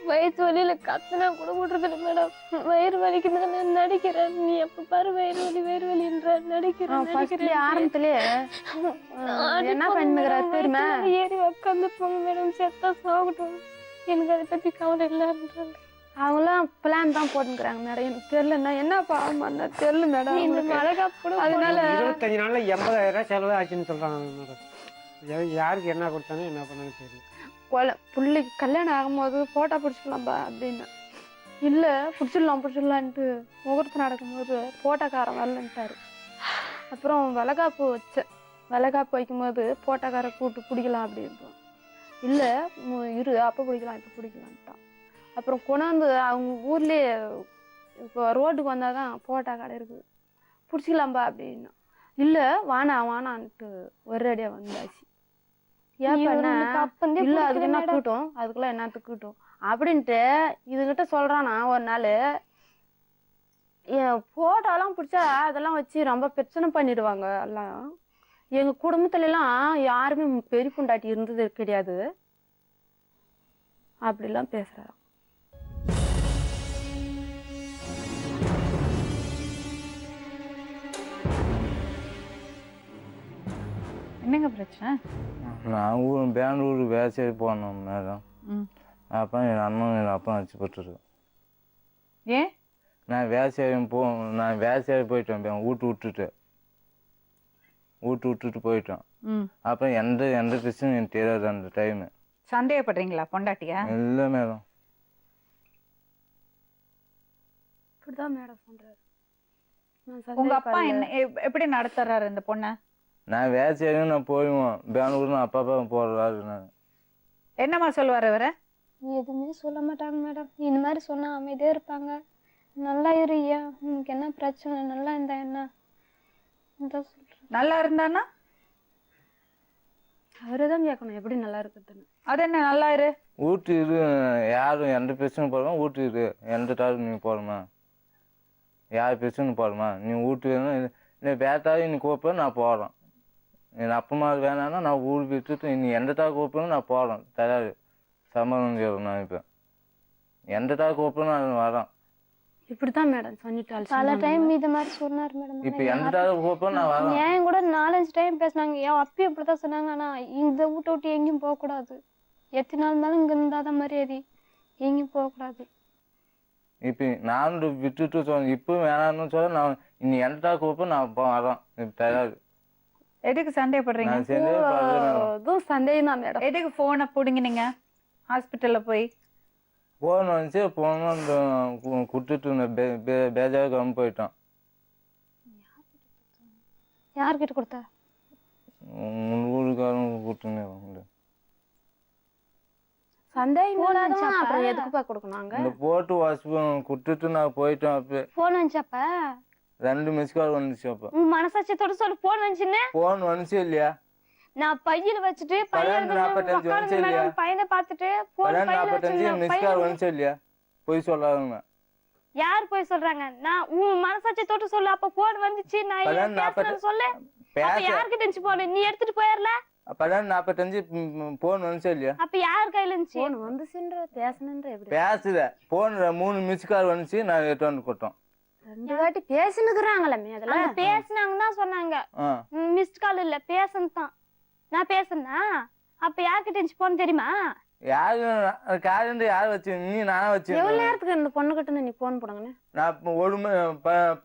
வயிற்று வலியில கத்துனா கூட விடுறதில்ல மேடம். வயிறு வலிக்குன்னு நடிக்கிறேன், நீ எப்ப பாரு வயிறு வலின்ற நடிக்கிறேன். ஆரம்பத்திலேயே என்ன பண்ணுகிறாரு தெரியுமா? ஏறி உட்காந்து போங்க மேடம், செத்தா சாகட்டும், எனக்கு அதை பத்தி கவலை இல்லைன்றாங்க. அவங்களாம் பிளான் தான் போட்டுக்கிறாங்க மேடம். எனக்கு தெரியல என்ன பாவமா தெரியல மேடம். இந்த மழைக்காப்பு அதனால 25 நாள்ல 80,000 செலவு ஆச்சுன்னு சொல்றாங்க மேடம். யாருக்கு என்ன கொடுத்தானே என்ன பண்ணான்னு தெரியல. பிள்ளைக்கு கல்யாணம் ஆகும்போது போட்டோ பிடிச்சிக்கலாம்பா அப்படின்னு, இல்லை பிடிச்சிடலான்ட்டு முகூர்த்தம் நடக்கும்போது போட்டோக்காரன் வரலன்ட்டாரு. அப்புறம் வளைகாப்பு வச்சேன். வளைகாப்பு வைக்கும்போது போட்டோக்காரை கூப்பிட்டு பிடிக்கலாம் அப்படின்றான். இல்லை இரு அப்போ பிடிக்கலாம் இப்போ பிடிக்கலான்ட்டான். அப்புறம் கொண்டாந்து அவங்க ஊர்லேயே இப்போ ரோட்டுக்கு வந்தால் தான் போட்டோ கடை இருக்குது, பிடிச்சிக்கலாம்பா அப்படின்னா, இல்லை வானான்ட்டு ஒரு அடியாக வந்தாச்சு. ஏப்பண்ணா இல்லை அதுக்கு என்ன கூட்டம், அதுக்குள்ள என்னத்துக்கு கூட்டம் அப்படின்ட்டு இதுகிட்ட சொல்கிறானா ஒரு நாள். என் ஃபோட்டோலாம் பிடிச்சா அதெல்லாம் வச்சு ரொம்ப பிரச்சனை பண்ணிடுவாங்க எல்லாம். எங்கள் குடும்பத்துலலாம் யாருமே பெரிய பொண்டாட்டி இருந்தது கிடையாது அப்படிலாம் பேசுகிறாராம். என்னங்க பிரச்சனை? நான் பெங்களூர் வேலை போனோம் மேடம். ம். அப்போ என் அண்ணன் என் அப்பா வச்சு போட்டுரு. ஏன்? நான் வேலை போயிட்டேன். வீட்டு விட்டுட்டு போயிட்டேன். ம். அப்போ எந்த பிரச்சனையும் எனக்கு தெரியாது அந்த டைமு. சந்தேகப்படுறீங்களா பொண்டாட்டியா? இல்லை மேடம். இப்படிதான் மேடம் சொல்றாரு. உங்க அப்பா என்ன எப்படி நடத்துறாரு இந்த பொண்ணை? நான் வேலை செய்யணும், நான் போயிடுவோம் பெங்களூர். நான் அப்பா போடுறாரு. நான் என்னம்மா சொல்லுவார் இவரை? எதுவுமே சொல்ல மாட்டாங்க மேடம். இந்த மாதிரி சொன்னா அமைதியா இருப்பாங்க. நல்லா இருயா, உனக்கு என்ன பிரச்சனை, நல்லா இருந்தா என்ன சொல்றேன். நல்லா இருந்தானா? அவரே தான் கேட்கணும் எப்படி நல்லா இருக்குதுன்னு. அது என்ன நல்லா இரு? வீட்டு இரு, யாரும் எந்த பிரச்சனை போடுமா, வீட்டு இரு. எந்த டாலும் நீ போடுமா, யார் பிரச்சனை போடுமா, நீ வீட்டு வேணும். நீ வேட்டாலும் நீ கூப்பிட நான் போடுறேன். என் அப்பமா வேணான்னா நான் ஊர் விட்டுட்டு நீ எந்த டாக்கு கூப்பிடணும் நான் போடுறேன். தராது சம்பளம் செய்யறேன். நான் இப்போ எந்த டாக்கு கூப்பிடணும் நான் வரேன். இப்படிதான் மேடம் சொல்லிட்டாள். பல டைம் இது மாதிரி சொன்னார் மேடம். இப்போ எந்த டாக்கு கூப்பிடணும் நான் வரேன். ஏன் கூட 4-5 டைம் பேசினாங்க. ஏன் அப்பயும் இப்படிதான் சொன்னாங்க. ஆனா இந்த வீட்டை விட்டு எங்கேயும் போகக்கூடாது, எத்தனை நாள் இருந்தாலும் இங்க இருந்தாதான் மரியாதை, எங்கேயும் போகக்கூடாது. இப்போ நான் விட்டுட்டு சொன்னேன். இப்போ வேணாம்னு சொல்ல நான் இனி எந்த டாக்கு கூப்பிட நான் இப்போ வரேன். இப்போ தராது. எதுக்கு சந்தேகப்படுறீங்க? நான் சேர்ந்து அதுவும் சந்தேகம் தான் மேடம். எதுக்கு போனை பிடுங்கினீங்க ஹாஸ்பிட்டல்ல போய்? போன் வந்துச்சு, போன கொடுத்துட்டு பேஜாக கிளம்பி போயிட்டான். யார்கிட்ட கொடுத்தா? உங்கள் ஊருக்காரங்க கூட்டுங்க சந்தேகம் Phone இல்லாதவன் வந்துச்சா அப்புறம் அப்ப? எதுக்குப்பா கொடுக்கணும் அங்க? இந்த போட்டு வாசிப்போம் கொடுத்துட்டு நான் போயிட்டேன். அப்போ ஃபோன் வந்துச்சப்ப 2 மிஸ் கால் வந்துச்சு. அப்போ உன் மனசாட்சியத்தோட சொல்லு ஃபோன் வந்துச்சுன்னு. ஃபோன் வந்துச்சு இல்லையா? நான் பையில வச்சுட்டு 45 வந்துச்சு இல்லையா? பையனை பார்த்துட்டு ஃபோன் பையில 45 மிஸ் கால் வச்சு வந்துச்சு இல்லையா? போய் சொல்லாதுங்க. யார் போய் சொல்றாங்க? நான் உன் மனசாட்சியத்தோட சொல்லு. அப்ப ஃபோன் வந்துச்சு நான் 45 சொல்லு. அப்ப பேச யார்கிட்ட இருந்துச்சு ஃபோன்? நீ எடுத்துட்டு போயிரல? 45 ஃபோன் வந்துச்சு இல்லையா? அப்ப யார் கையில இருந்துச்சு? போன் வந்துச்சுன்ற பேசணுன்ற எப்படி? பேசுத ஃபோன் 3 மிஸ் கால் வந்துச்சு. நான் எடுத்து வந்து கொடுத்தோம். 2 வாட்டி பேசினுக்குறாங்களே அதெல்லாம். அவங்க பேசுனாங்கன்னு தான் சொன்னாங்க. மிஸ்ட் கால் இல்ல, பேசணும். நான் பேசுனா அப்ப யார்கிட்ட இருந்துச்சு ஃபோன் தெரியுமா? யாரு காரண்டு யார் வச்சு? நீ நானா வச்சு? எவ்வளவு நேரத்துக்கு இந்த பொண்ணு கிட்ட நீ போன் போடுங்கண்ணே? நான்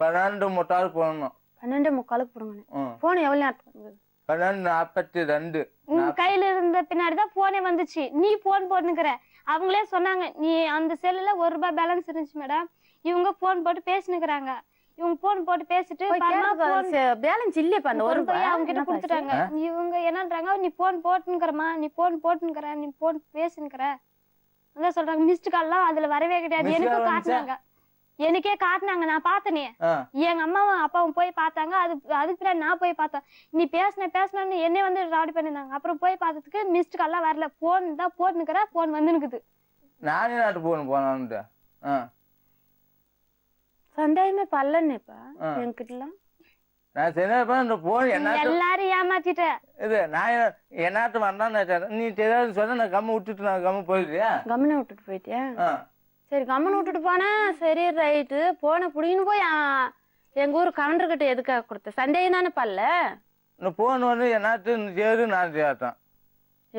12 முட்டாள் போடணும். 12:45 போடுங்கண்ணே. போன் எவ்வளவு நேரத்துக்கு? 12:42. உன் கையில இருந்த பின்னாடிதான் போனே வந்துச்சு. நீ போன் போட்டுக்கிற. அவங்களே சொன்னாங்க நீ அந்த செல்லுல ₹1 பேலன்ஸ் இருந்துச்சு மேடம். இவங்க போன் போட்டு பேசினுக்குறாங்க. இவங்க போன் போட்டு பேசிட்டு பேலன்ஸ் இல்லையப்பா அந்த ₹1 அவங்க கிட்ட கொடுத்துட்டாங்க. இவங்க என்னன்றாங்க, நீ போன் போட்டுக்கிறமா, நீ போன் போட்டுக்கிற, நீ போன் பேசினுக்கிற அதான் சொல்றாங்க. மிஸ்டு கால்லாம் அதுல வரவே கிடையாது. எனக்கும் காட்டினாங்க, எனக்கே காட்டினாங்க. நான் பார்த்தனே. எங்க அம்மாவும் அப்பாவும் போய் பார்த்தாங்க. அதுக்கு பின்னாடி நான் போய் பார்த்தேன். நீ பேசினு என்னை வந்து ராடி பண்ணிருந்தாங்க. அப்புறம் போய் பார்த்ததுக்கு மிஸ்டு கால்லாம் வரல. போன் தான் போட்டுனுக்கிற, போன் வந்து நிக்குது. நானே நாட்டு போனான்ட்டு சந்தேகமே பல்லன்னுப்பா என்கிட்டலாம். நான் சரி இந்த போன் என்ன எல்லாரும் ஏமாத்திட்ட. இது நான் என்னாட்டு வந்தான். நீ தெரியாது சொன்ன நான் கம்ம விட்டுட்டு நான் கம்ம போயிட்டியா? கம்மனை விட்டுட்டு போயிட்டியா? சரி கம்மனை விட்டுட்டு போனேன். சரி ரைட்டு போன புடின்னு போய் எங்க ஊர் கவுண்டர்கிட்ட எதுக்காக கொடுத்த? சந்தேகம் தானே பல்ல. இந்த போன் வந்து என்னாட்டு சேரு நான் சேட்டேன்.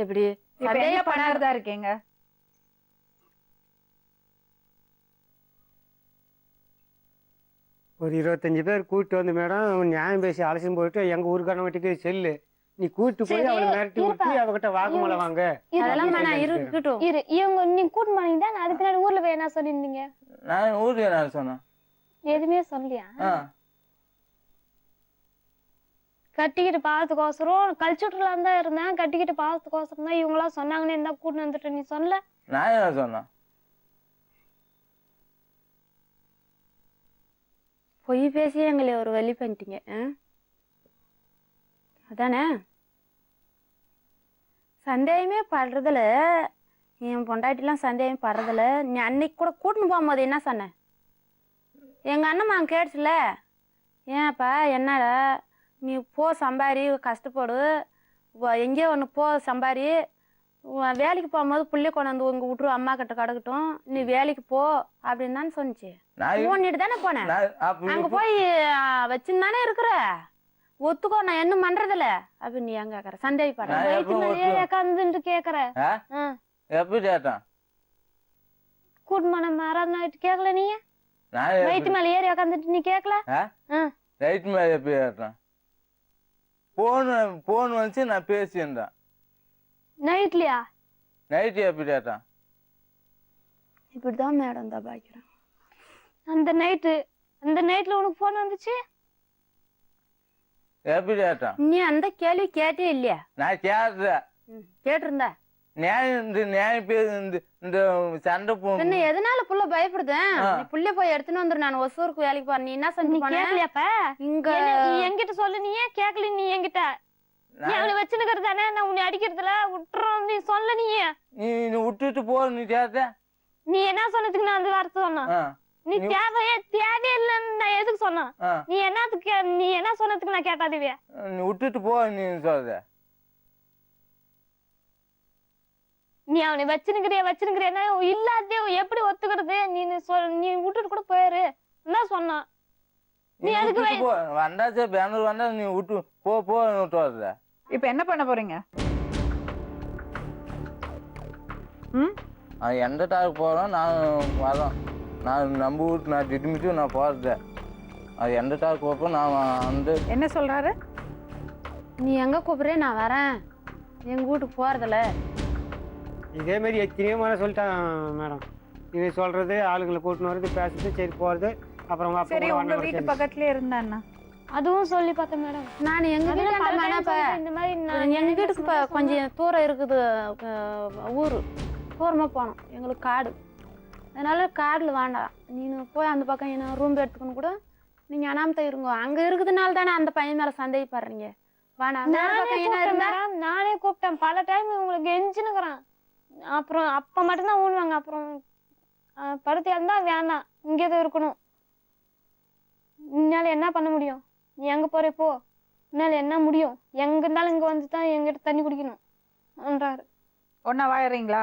எப்படி பணம் இருக்கீங்க? ஒரு 25 பேர் கூப்பிட்டு வந்து மேடம் நியாயம் பேசி அலசியும் போயிட்டு எங்கள் ஊருக்கான வீட்டுக்கு செல்லு. நீ கூப்பிட்டு போய் அவளை மிரட்டி விட்டு அவகிட்ட வாக்குமூலம் வாங்க. அதெல்லாம் இருக்கட்டும். இவங்க நீங்க கூட்டு போனீங்க தான். அதுக்கு பின்னாடி ஊர்ல போய் என்ன சொல்லிருந்தீங்க? நான் ஊருக்கு என்ன சொன்னேன்? எதுவுமே சொல்லியா? கட்டிக்கிட்டு பாவத்துக்கோசரம் கல்ச்சுட்டர்லாம் தான் இருந்தேன். கட்டிக்கிட்டு பாவத்துக்கோசரம் தான் இவங்களாம் சொன்னாங்கன்னு இருந்தா கூட்டு வந்துட்டு நீ சொல்லல. நான் என்ன சொன்னேன்? பொய் பேசி எங்களை ஒரு வழி பண்ணிட்டீங்க அதானே? சந்தேகமே படுறதுல என் பொண்டாட்டிலாம் சந்தேகம் படுறதில்ல. நீ அன்னைக்கு கூட கூட்டின்னு போகும்போது என்ன சொன்ன? எங்கள் அண்ணம்மா அங்கே கேட்டுச்சுல, ஏன்ப்பா என்னடா நீ போ சம்பாரி கஷ்டப்படு, எங்கேயோ ஒன்று போ சம்பாரி, வேலைக்கு போகும்போது புள்ளி கொண்டாந்து உங்க விட்டுரு அம்மா கிட்ட கிடக்கட்டும், நீ வேலைக்கு போ அப்படின்னு தானே சொன்னிச்சு. ஓன்னிட்டு தானே போனேன். அங்கே போய் வச்சுன்னு இருக்கிற ஒத்துக்கோ, நான் என்ன பண்றதில்ல அப்படி நீ எங்க கேக்குற? சந்தேகப்பட கேக்குற எப்படி கேட்டான்? கூட்டமான மரம் கேட்கல நீ? வயிற்று மேல ஏறி உக்காந்துட்டு நீ கேட்கல? ரைட் மேல எப்படி கேட்டான்? போன் வந்துச்சு நான் பேசியிருந்தேன். நைட்லயா? நைட்டு எப்படி கேட்டான்? இப்படிதான் மேடம் தான் பாக்கிறேன். அந்த நைட்ல உனக்கு போன் வந்துச்சு? எப்படி கேட்டான்? நீ அந்த கேள்வி கேட்டே இல்லையா? நான் கேட்டேன். கேட்டிருந்த இந்த சண்டை என்ன எதனால புள்ள பயப்படுதேன்? நீ புள்ள போய் எடுத்துன்னு வந்துரு, நான் ஒசூருக்கு வேலைக்கு போறேன். நீ என்ன செஞ்சு கேட்கலையாப்ப? இங்க என்கிட்ட சொல்லு. நீ ஏன் கேட்கல? நீ என்கிட்ட நீ அவளை வச்சுனுக்கிறது தானே, நான் உன்னை அடிக்கிறதுல விட்டுறோம். நீ சொல்ல நீ விட்டுட்டு போ. நீ கேட்ட நீ என்ன சொன்னதுக்கு நான் அந்த வார்த்தை சொன்னேன். நீ தேவையில்லைன்னு நான் எதுக்கு சொன்னேன்? நீ என்ன சொன்னதுக்கு நான் கேட்டாதே. நீ விட்டுட்டு போ. நீ சொல்ற நீ அவனை வச்சுனுக்கிறியா இல்லாதே எப்படி ஒத்துக்கிறது? நீ விட்டுட்டு கூட போயிரு தான் சொன்னான். நீ அதுக்கு வந்தாச்சு பெங்களூர் வந்தா நீ விட்டு போ விட்டு. இப்ப என்ன பண்ண போறீங்க? எந்த டாருக்கு போகிறோம் நான் வரோம். நான் நம்ம வீட்டு நான் திட்டமிட்டு நான் போகிறது. அது எந்த டாருக்கு போப்போ நான் வந்து என்ன சொல்றாரு? நீ எங்க கூப்பிடுறே நான் வரேன், எங்க வீட்டுக்கு போறதில்ல. இதே மாதிரி எத்தனையோ மேலே சொல்லிட்டான் மேடம். இது சொல்றது ஆளுங்களை கூட்டின்னு வர்றது பேசுறது சரி போறது. அப்புறம் சரி உங்க வீட்டு பக்கத்துலயே இருந்தான்னா அதுவும் சொல்லி பார்த்தேன் மேடம். நான் எங்கள் வீட்டு இப்போ இந்த மாதிரி எங்கள் வீட்டுக்கு இப்போ கொஞ்சம் தூரம் இருக்குது. ஊர் தூரமாக போனோம், எங்களுக்கு காடு. அதனால காடில் வேண்டாம், நீங்கள் போய் அந்த பக்கம் என்ன ரூம் எடுத்துக்கணும் கூட நீங்கள் அனாமத்தை இருங்க. அங்கே இருக்குதுனால தானே அந்த பையன் மேலே சந்தேகப்படுறீங்க. வேண்டாம், நானே கூப்பிட்டேன் பல டைம், உங்களுக்கு எஞ்சினுக்குறான். அப்புறம் அப்போ மட்டும்தான் ஊனுவாங்க. அப்புறம் படுத்து இருந்தா வேண்டாம், இங்கே தான் இருக்கணும். என்னால் என்ன பண்ண முடியும்? நீ எங்கே போகிற போ, என்னால் என்ன முடியும்? எங்கே இருந்தாலும் இங்கே வந்து தான் எங்கிட்ட தண்ணி குடிக்கணும்ன்றாரு. ஒன்னா வாழறீங்களா?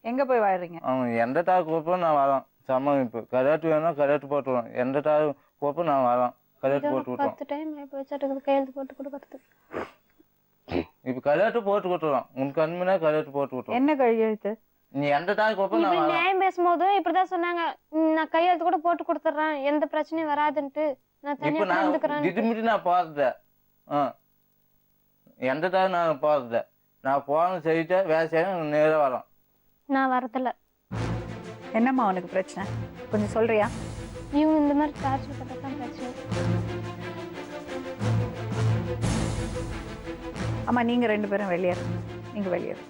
எங்க போய் வாழறீங்க? எந்த டாக்கு போப்போ நான் வரேன். சமாளிப்பு கரெக்ட் வேணும்னா கரெக்ட் போட்டுருவேன். எந்த டாக்கு போப்போ நான் வரேன், கரெக்ட் போட்டு விட்டுருவோம். 10 டைம் வச்சுட்டு கையெழுத்து போட்டு கொடுக்கறதுக்கு. இப்போ கரெக்ட் போட்டு கொடுத்துருவோம். உன் கண்மைனா கரெக்ட் போட்டு விட்டுருவோம். என்ன கையெழுத்து? நீ எந்த டாக்கு போப்போ நான் வரேன். நியாயம் பேசும்போது இப்படிதான் சொன்னாங்க, நான் கையெழுத்து கூட போட்டு கொடுத்துட்றேன், எந்த பிரச்சனையும் வராதுன்ட்டு. நான் இப்போ தனியாக நான் இருந்துக்கிறேன். திடீர்னு நான் போகிறத எந்த டாக்கு நான் போகிறத நான் போகணும் செய்யிட்டா வேலை செய்யணும் நேராக வரோம். நான் வரதில்ல. என்னம்மா உனக்கு பிரச்சனை கொஞ்சம் சொல்றியா? இவங்க இந்த மாதிரி டார்ச்சர் பண்ணதான் பிரச்சனை. ஆமா, நீங்க 2 பேரும் வெளியே இருங்க. நீங்க வெளியே இருங்க.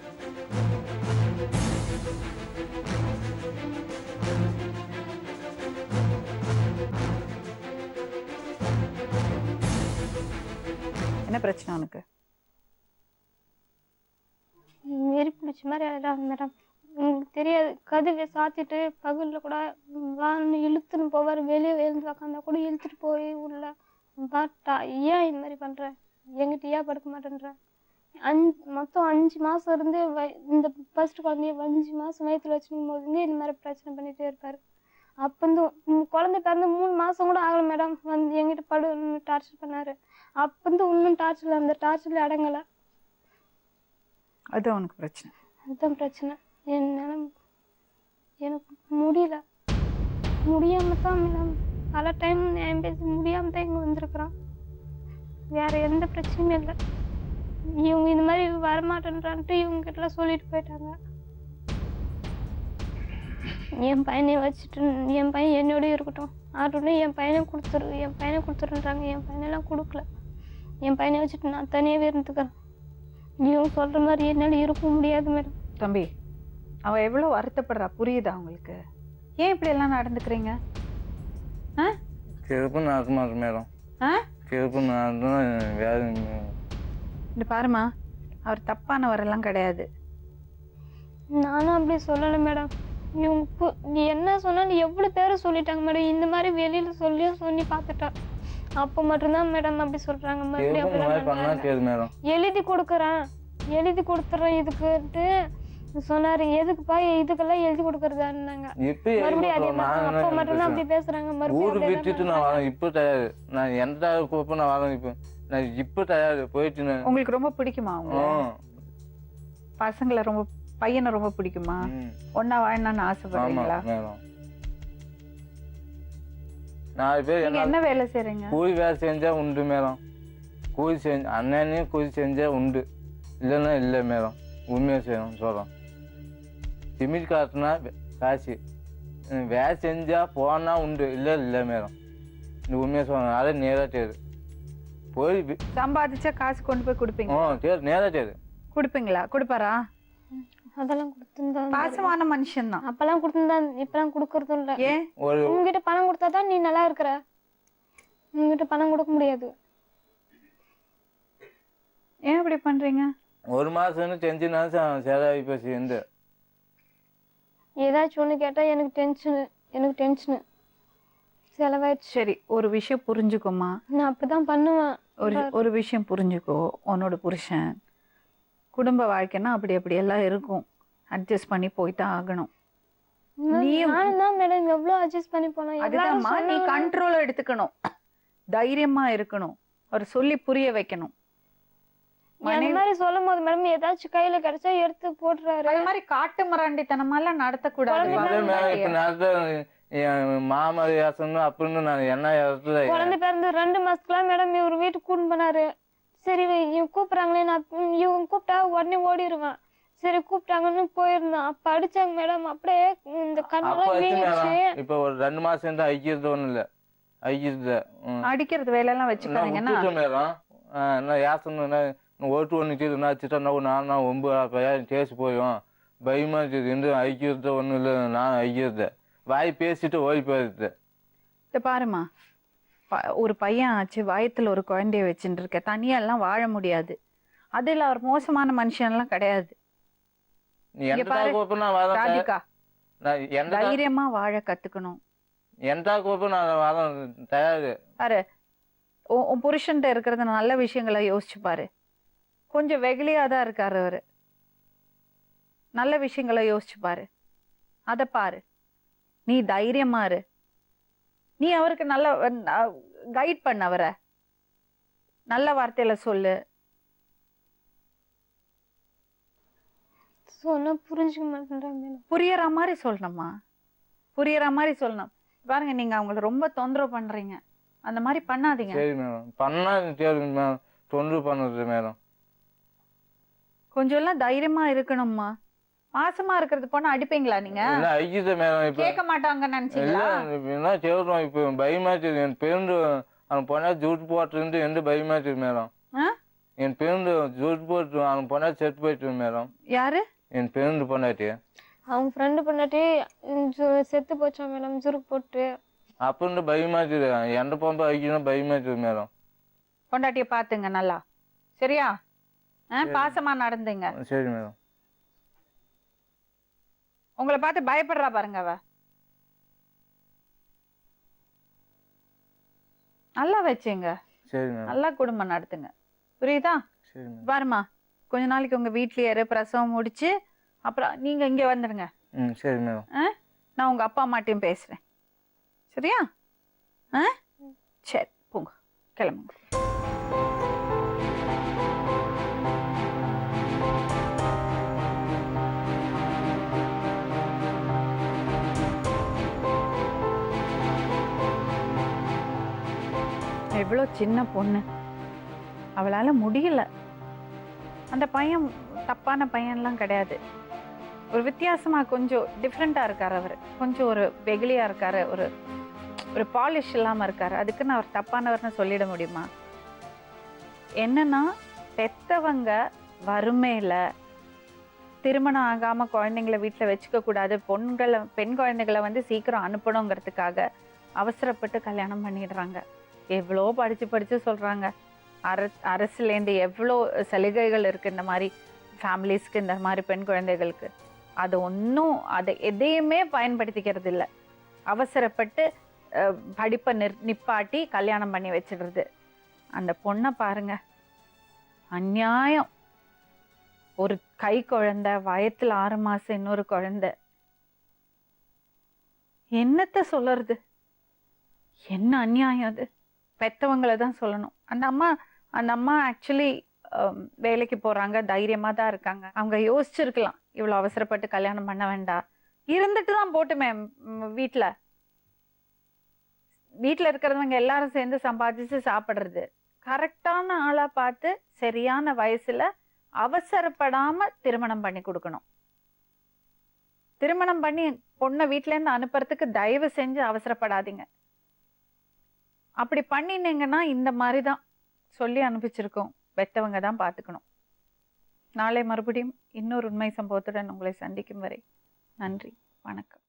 என்ன பிரச்சனை உனக்கு? வெறி பிடிச்ச மாதிரி ஆயிடும் மேடம். உங்களுக்கு தெரியாது, கதவை சாத்திட்டு பகலில் கூட வான்னு இழுத்துன்னு போவார். வெளியே எழுந்து உக்காந்தா கூட இழுத்துட்டு போய் உள்ள பாட்டா. ஏன் இந்த மாதிரி பண்ணுற? எங்கிட்ட ஏன் படுக்க மாட்டேன்ற? மொத்தம் 5 மாதம் இருந்து இந்த ஃபர்ஸ்ட் குழந்தைய 5 மாதம் வயிற்றுல வச்சுக்கும் போது இந்த மாதிரி பிரச்சனை பண்ணிகிட்டே இருப்பார். அப்போ வந்து குழந்தை பிறந்து 3 மாதம் கூட ஆகலை மேடம், வந்து எங்கிட்ட டார்ச்சர் பண்ணார். அப்போ வந்து இன்னும் டார்ச்சரில், அந்த டார்ச்சரில் அடங்கலை. அதுதான் உனக்கு பிரச்சனை? அதுதான் பிரச்சனை. என்னால் எனக்கு முடியல, முடியாம தான் மேடம் பல டைம் என் பேச முடியாம தான் இங்கே வந்திருக்கிறான். வேற எந்த பிரச்சனையும் இல்லை. இவங்க இந்த மாதிரி வரமாட்டேன்றான்ட்டு இவங்க கிட்டலாம் சொல்லிட்டு போயிட்டாங்க. என் பையனை வச்சுட்டு என் பையன் என்னோடய இருக்கட்டும், ஆட்டோன்னு என் பையனை கொடுத்துருன்றாங்க. என் பையனெல்லாம் கொடுக்கல. என் பையனை வச்சுட்டு நான் தனியாகவே இருந்துக்கிறேன். இவங்க சொல்கிற மாதிரி என்னால் இருக்க முடியாது மேடம். தம்பி, அவன் எவ்வளோ வருத்தப்படுறா, புரியுதா உங்களுக்கு? ஏன் இப்படி எல்லாம் நடந்துக்கிறீங்க? சிறப்பு நடக்க மாட்டேன் மேடம். சிறப்பு நடந்தா வேற. இந்த பாருமா, அவர் தப்பானவரெல்லாம் கிடையாது. நானும் அப்படி சொல்லலை மேடம். இவங்க நீ என்ன சொன்னாலும் எவ்வளோ பேரை சொல்லிட்டாங்க மேடம். இந்த மாதிரி வெளியில் சொல்லி பார்த்துட்டா. அப்போ மட்டும்தான் மேடம் அப்படி சொல்கிறாங்க. மறுபடியும் எழுதி கொடுத்துறேன் இதுக்குன்ட்டு சொன்னாரு. எதுக்குப்பா இதுக்கெல்லாம் எழுதி கொடுக்கறதான்னாங்க. மறுபடியும் அதே மாதிரி அப்போ மட்டும்தான் அப்படி பேசுறாங்க. மறுபடியும் இப்போ தயாரு, நான் எந்த கோப்ப நான் வரேன். இப்போ நான் இப்போ தயாரு போயிட்டு. உங்களுக்கு ரொம்ப பிடிக்குமா அவங்க பசங்களை? ரொம்ப பையனை ரொம்ப பிடிக்குமா? ஒன்னா வாழணும்னு ஆசைப்படுறீங்களா? 4 பேர் என்ன வேலை செய்றீங்க? கூலி வேலை செஞ்சா உண்டு மேடம். கூலி செஞ்சு அண்ணனையும் கூலி செஞ்சா உண்டு, இல்லைன்னா இல்லை மேடம். உண்மையாக செய்யணும் சொல்கிறோம். சிமெண்ட் காட்டுனா காசு, வேலை செஞ்சா போனா உண்டு, இல்லை மேடம். இந்த உண்மையாக சொல்லணும். அதை நேராக தேரு போய் சம்பாதிச்சா காசு கொண்டு போய் கொடுப்பீங்க? தேர் நேராக தேரு கொடுப்பீங்களா? கொடுப்பாரா? அதெல்லாம் கொடுத்துருந்தா பாசமான மனுஷன் தான். அப்பெல்லாம் கொடுத்துருந்தா இப்பெல்லாம் கொடுக்கறதும் இல்லை. ஏன்? உங்ககிட்ட பணம் கொடுத்தாதான் நீ நல்லா இருக்கிற. உங்ககிட்ட பணம் கொடுக்க முடியாது. ஏன் இப்படி பண்றீங்க? 1 மாதம்னு செஞ்சுனாலும் சேதாவி பேசி எந்த ஏதாச்சும் ஒன்று கேட்டால் எனக்கு டென்ஷனு செலவாயிடுச்சு. சரி, ஒரு விஷயம் புரிஞ்சுக்கோமா, நான் அப்படிதான் பண்ணுவேன். ஒரு விஷயம் புரிஞ்சுக்கோ. உன்னோட புருஷன் குடும்ப வாழ்க்கைன்னா அப்படி எல்லாம் இருக்கும். அட்ஜஸ்ட் பண்ணி போய்தான் ஆகணும். நானும் தான் மேடம் எவ்வளோ அட்ஜஸ்ட் பண்ணி போனேன். அதுதான்மா, நீ கண்ட்ரோல் எடுத்துக்கணும், தைரியமா இருக்கணும், அவர் சொல்லி புரிய வைக்கணும். அந்த மாதிரி சொல்லும் போது மேடம் ஏதாச்சும் கையில கிடைச்சா எடுத்து போட்டுறாரு. அது மாதிரி காட்டு மிராண்டித்தனமெல்லாம் நடத்தக்கூடாது. மாமரியாசம் அப்படின்னு நான் என்ன குழந்தை பிறந்து 2 மாசத்துக்குலாம் மேடம் இவர் வீட்டுக்கு கூட்டு போனாரு. சரி இவங்க கூப்பிடுறாங்களே, நான் இவங்க கூப்பிட்டா உடனே ஓடிடுவேன். சரி கூப்பிட்டாங்கன்னு போயிருந்தேன். அப்ப அடிச்சாங்க மேடம். அப்படியே இந்த கண்ணெல்லாம் வீங்கிச்சு. இப்ப ஒரு 2 மாசம் தான் ஐக்கிறது ஒண்ணும் இல்ல. ஐக்கியத்தை அடிக்கிறது வேலையெல்லாம் வச்சுக்காதீங்கன்னா விட்டுட்டேன் மேடம். நான் யாசனா ஓட்டு ஒன்று நான் சிட்டா நான் 9,000 கேஸ் போயும் பயமா இருக்குது. எந்த ஐக்கியத்தை ஒன்றும் இல்லை. நான் ஐக்கியத்தை வாய் பேசிட்டு ஓடி போயிடுது. இதை பாருமா, ஒரு பையன் ஆச்சு, வயத்துல ஒரு குழந்தைய வச்சுட்டு இருக்க, தனியெல்லாம் வாழ முடியாது. அதில் அவர் மோசமான மனுஷன்லாம் கிடையாது. நீ எந்த கோப்ப நான் வரேன் ராதிகா, நான் எந்த தைரியமா வாழ கத்துக்கணும். எந்த கோப்ப நான் வரேன் தயாரு. பாரு, உன் புருஷன்ட்ட இருக்கிறத நல்ல விஷயங்களை யோசிச்சு பாரு. கொஞ்சம் வெகுளியா தான் இருக்காரு அவரு. நல்ல விஷயங்களை யோசிச்சு பாரு, அதை பாரு. நீ தைரியமா இரு. நீ அவருக்கு நல்ல கைட் பண்ண, அவரை நல்ல வார்த்தையில சொல்லு. சொன்னா புரிஞ்சுக்க மாட்டேன்றாங்க. புரியற மாதிரி சொல்லணுமா, புரியற மாதிரி சொல்லணும். பாருங்க, நீங்க அவங்கள ரொம்ப தொந்தரவு பண்றீங்க. அந்த மாதிரி பண்ணாதீங்க. சரி மேடம், பண்ணா சரி மேடம், தொந்தரவு பண்ணுறது மேடம். கொஞ்சம் எல்லாம் தைரியமா இருக்கணும்மா. மாசமா இருக்கிறது போனா அடிப்பீங்களா நீங்க? ஐக்கியத்தை மேடம் இப்ப கேட்க மாட்டாங்க நினைச்சீங்களா? என்ன சொல்றோம் இப்போ பயமாச்சு. என் பேருந்து அவன் போனா ஜூட் போட்டு எந்த பயமாச்சு மேடம். என் பேருந்து ஜூட் போட்டு அவன் போனா செத்து போயிட்டு மேடம். யாரு? என் பேருந்து பொண்டாட்டி. அவங்க ஃப்ரெண்டு பொண்டாட்டி செத்து போச்சா மேடம், ஜுருக்கு போட்டு. அப்போ பயமாச்சு. எந்த பொம்பை ஐக்கியம் பயமாச்சு மேடம். பொண்டாட்டிய பாத்துங்க நல்லா, சரியா? பாசமா நடந்துங்க. சரி மேடம். உங்களை பார்த்து பயப்படுறா பாருங்க அவ. நல்லா வச்சுங்க. சரி மேடம். நல்லா குடும்பம் நடத்துங்க, புரியுதா? சரி மேடம். பாருமா, கொஞ்ச நாளைக்கு உங்க வீட்லயே இரு, பிரசவம் முடிச்சு அப்புறம் நீங்க இங்க வந்துடுங்க. சரி மேடம். நான் உங்க அப்பா அம்மாட்டையும் பேசுறேன், சரியா? சரி, போங்க, கிளம்புங்க. எவ்வளோ சின்ன பொண்ணு, அவளால முடியல. அந்த பையன் தப்பான பையன்லாம் கிடையாது. ஒரு வித்தியாசமா கொஞ்சம் டிஃப்ரெண்டா இருக்காரு அவர். கொஞ்சம் ஒரு வெகுளியா இருக்காரு, ஒரு பாலிஷ் இல்லாம இருக்காரு. அதுக்குன்னு அவர் தப்பானவர்னு சொல்லிட முடியுமா? என்னன்னா, பெத்தவங்க வறுமையில திருமணம் ஆகாம குழந்தைங்களை வீட்டுல வச்சுக்க கூடாது, பெண் குழந்தைகளை வந்து சீக்கிரம் அனுப்பணுங்கிறதுக்காக அவசரப்பட்டு கல்யாணம் பண்ணிடுறாங்க. எவ்வளோ படிச்சு சொல்றாங்க. அரசுலேருந்து எவ்வளோ சலுகைகள் இருக்கு இந்த மாதிரி ஃபேமிலிஸ்க்கு, இந்த மாதிரி பெண் குழந்தைகளுக்கு. அது ஒன்றும் அதை எதையுமே பயன்படுத்திக்கிறது இல்லை. அவசரப்பட்டு படிப்பை நிப்பாட்டி கல்யாணம் பண்ணி வச்சிடுறது. அந்த பொண்ணை பாருங்க, அநியாயம். ஒரு கை குழந்தை, வயத்துல 6 மாசம் இன்னொரு குழந்தை. என்னத்த சொல்றது? என்ன அநியாயம் அது? பெத்தவங்களை தான் சொல்லணும். அந்த அம்மா ஆக்சுவலி வேலைக்கு போறாங்க, தைரியமா தான் இருக்காங்க. அவங்க யோசிச்சிருக்கலாம், இவ்வளவு அவசரப்பட்டு கல்யாணம் பண்ண வேண்டாம், இருந்துட்டு தான் போட்டுமே. வீட்டுல இருக்கிறவங்க எல்லாரும் சேர்ந்து சம்பாதிச்சு சாப்பிடுறது. கரெக்டான ஆளா பார்த்து சரியான வயசுல அவசரப்படாம திருமணம் பண்ணி கொடுக்கணும். திருமணம் பண்ணி பொண்ணை வீட்டுல இருந்து அனுப்புறதுக்கு தயவு செஞ்சு அவசரப்படாதீங்க. அப்படி பண்ணினீங்கன்னா இந்த மாதிரிதான் சொல்லி அனுப்பிச்சிருக்கோம். பெத்தவங்க தான் பார்த்துக்கணும். நாளை மறுபடியும் இன்னொரு உண்மை சம்பவத்துடன் உங்களை சந்திக்கும் வரை நன்றி, வணக்கம்.